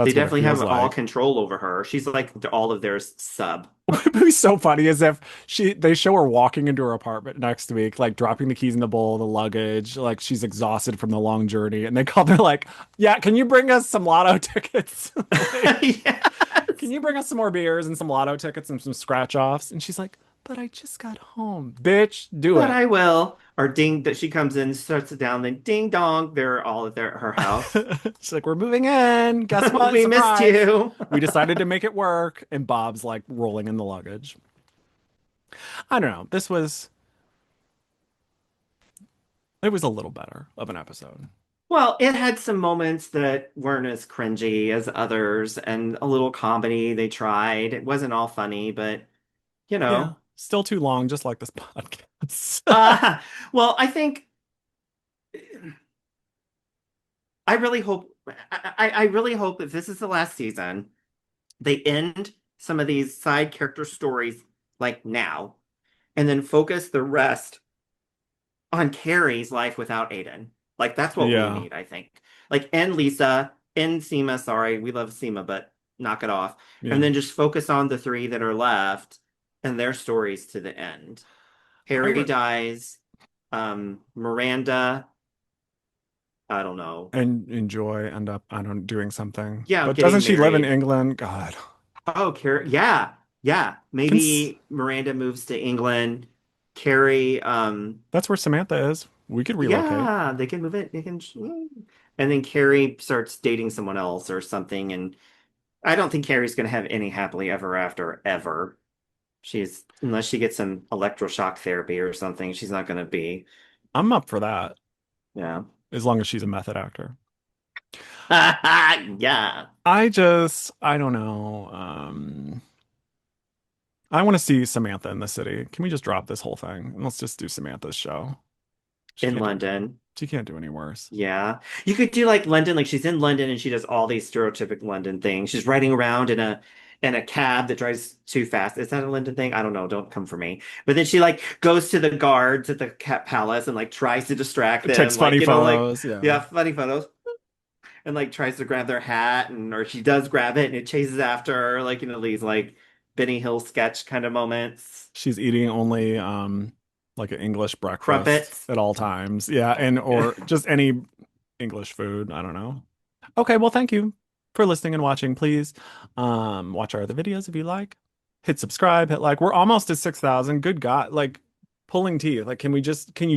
They That's what it definitely have feels all like. control over her. She's like all of their sub. What would be so funny is if they show her walking into her apartment next week, like dropping the keys in the bowl, the luggage, like she's exhausted from the long journey, and they call her like, "Yeah, can you bring us some lotto tickets? Like, can Yes. you bring us some more beers and some lotto tickets and some scratch offs?" And she's like, "But I just got home, bitch. Do But it." I will. Or ding that she comes in, starts it down, then ding dong, they're all at her house. She's like, "We're moving in. Guess what? We missed Surprise! you. We decided to make it work." And Bob's like rolling in the luggage. I don't know. It was a little better of an episode. Well, it had some moments that weren't as cringy as others and a little comedy they tried. It wasn't all funny, but you Yeah, know. still too long, just like this podcast. Uh, well, I think I really hope I really hope if this is the last season, they end some of these side character stories like now, and then focus the rest on Carrie's life without Aiden. Like that's what we Yeah, need, I think. Like end Lisa, end Seema. Sorry, we love Seema, but knock it off, and yeah. then just focus on the three that are left and their stories to the end. I Harry re dies. Miranda, I don't know. and enjoy end up I don't doing something. Yeah, But doesn't getting she live in married. England? God. Oh, Carrie. Yeah, yeah. Can Maybe Miranda moves to England. Carrie, That's where Samantha is. We could relocate. yeah, they can move it. They can, and then Carrie starts dating someone else or something. And I don't think Carrie's going to have any happily ever after ever. Unless she gets some electroshock therapy or something, she's not going to be. I'm up for that, Yeah. as long as she's a method actor. Yeah. I don't know. I want to see Samantha in the city. Can we just drop this whole thing? And let's just do Samantha's show. She In can't do London. she can't do any worse. Yeah. You could do like London, like she's in London and she does all these stereotypic London things. She's riding around in a cab that drives too fast. Is that a London thing? I don't know. Don't come for me. But then she like goes to the guards at the cat palace and like tries to distract It takes them. Like, funny like photos. Yeah. yeah, funny photos. And like tries to grab their hat and or she does grab it and it chases after her, like these like Benny Hill sketch kind of moments. She's eating only like an English breakfast Crumpets. at all times. Yeah, and or just any English food. I don't know. Okay, well, thank you. for listening and watching. Please watch our other videos if you like. Hit subscribe, hit like. We're almost at 6,000. Good God, like pulling teeth. Like, can you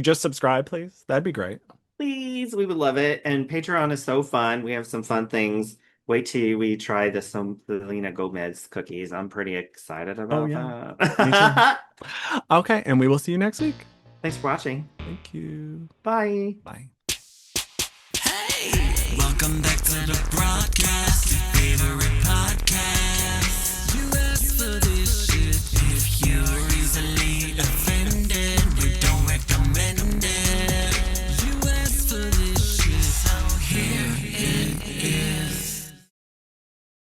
just subscribe, please? That'd be great. Please, we would love it. And Patreon is so fun. We have some fun things. Wait till we try the Selena Gomez cookies. I'm pretty excited about that. Me too. Okay, and we will see you next week. Thanks for watching. Thank you. Bye. Bye. Hey, welcome back to the broadcast, your favorite podcast.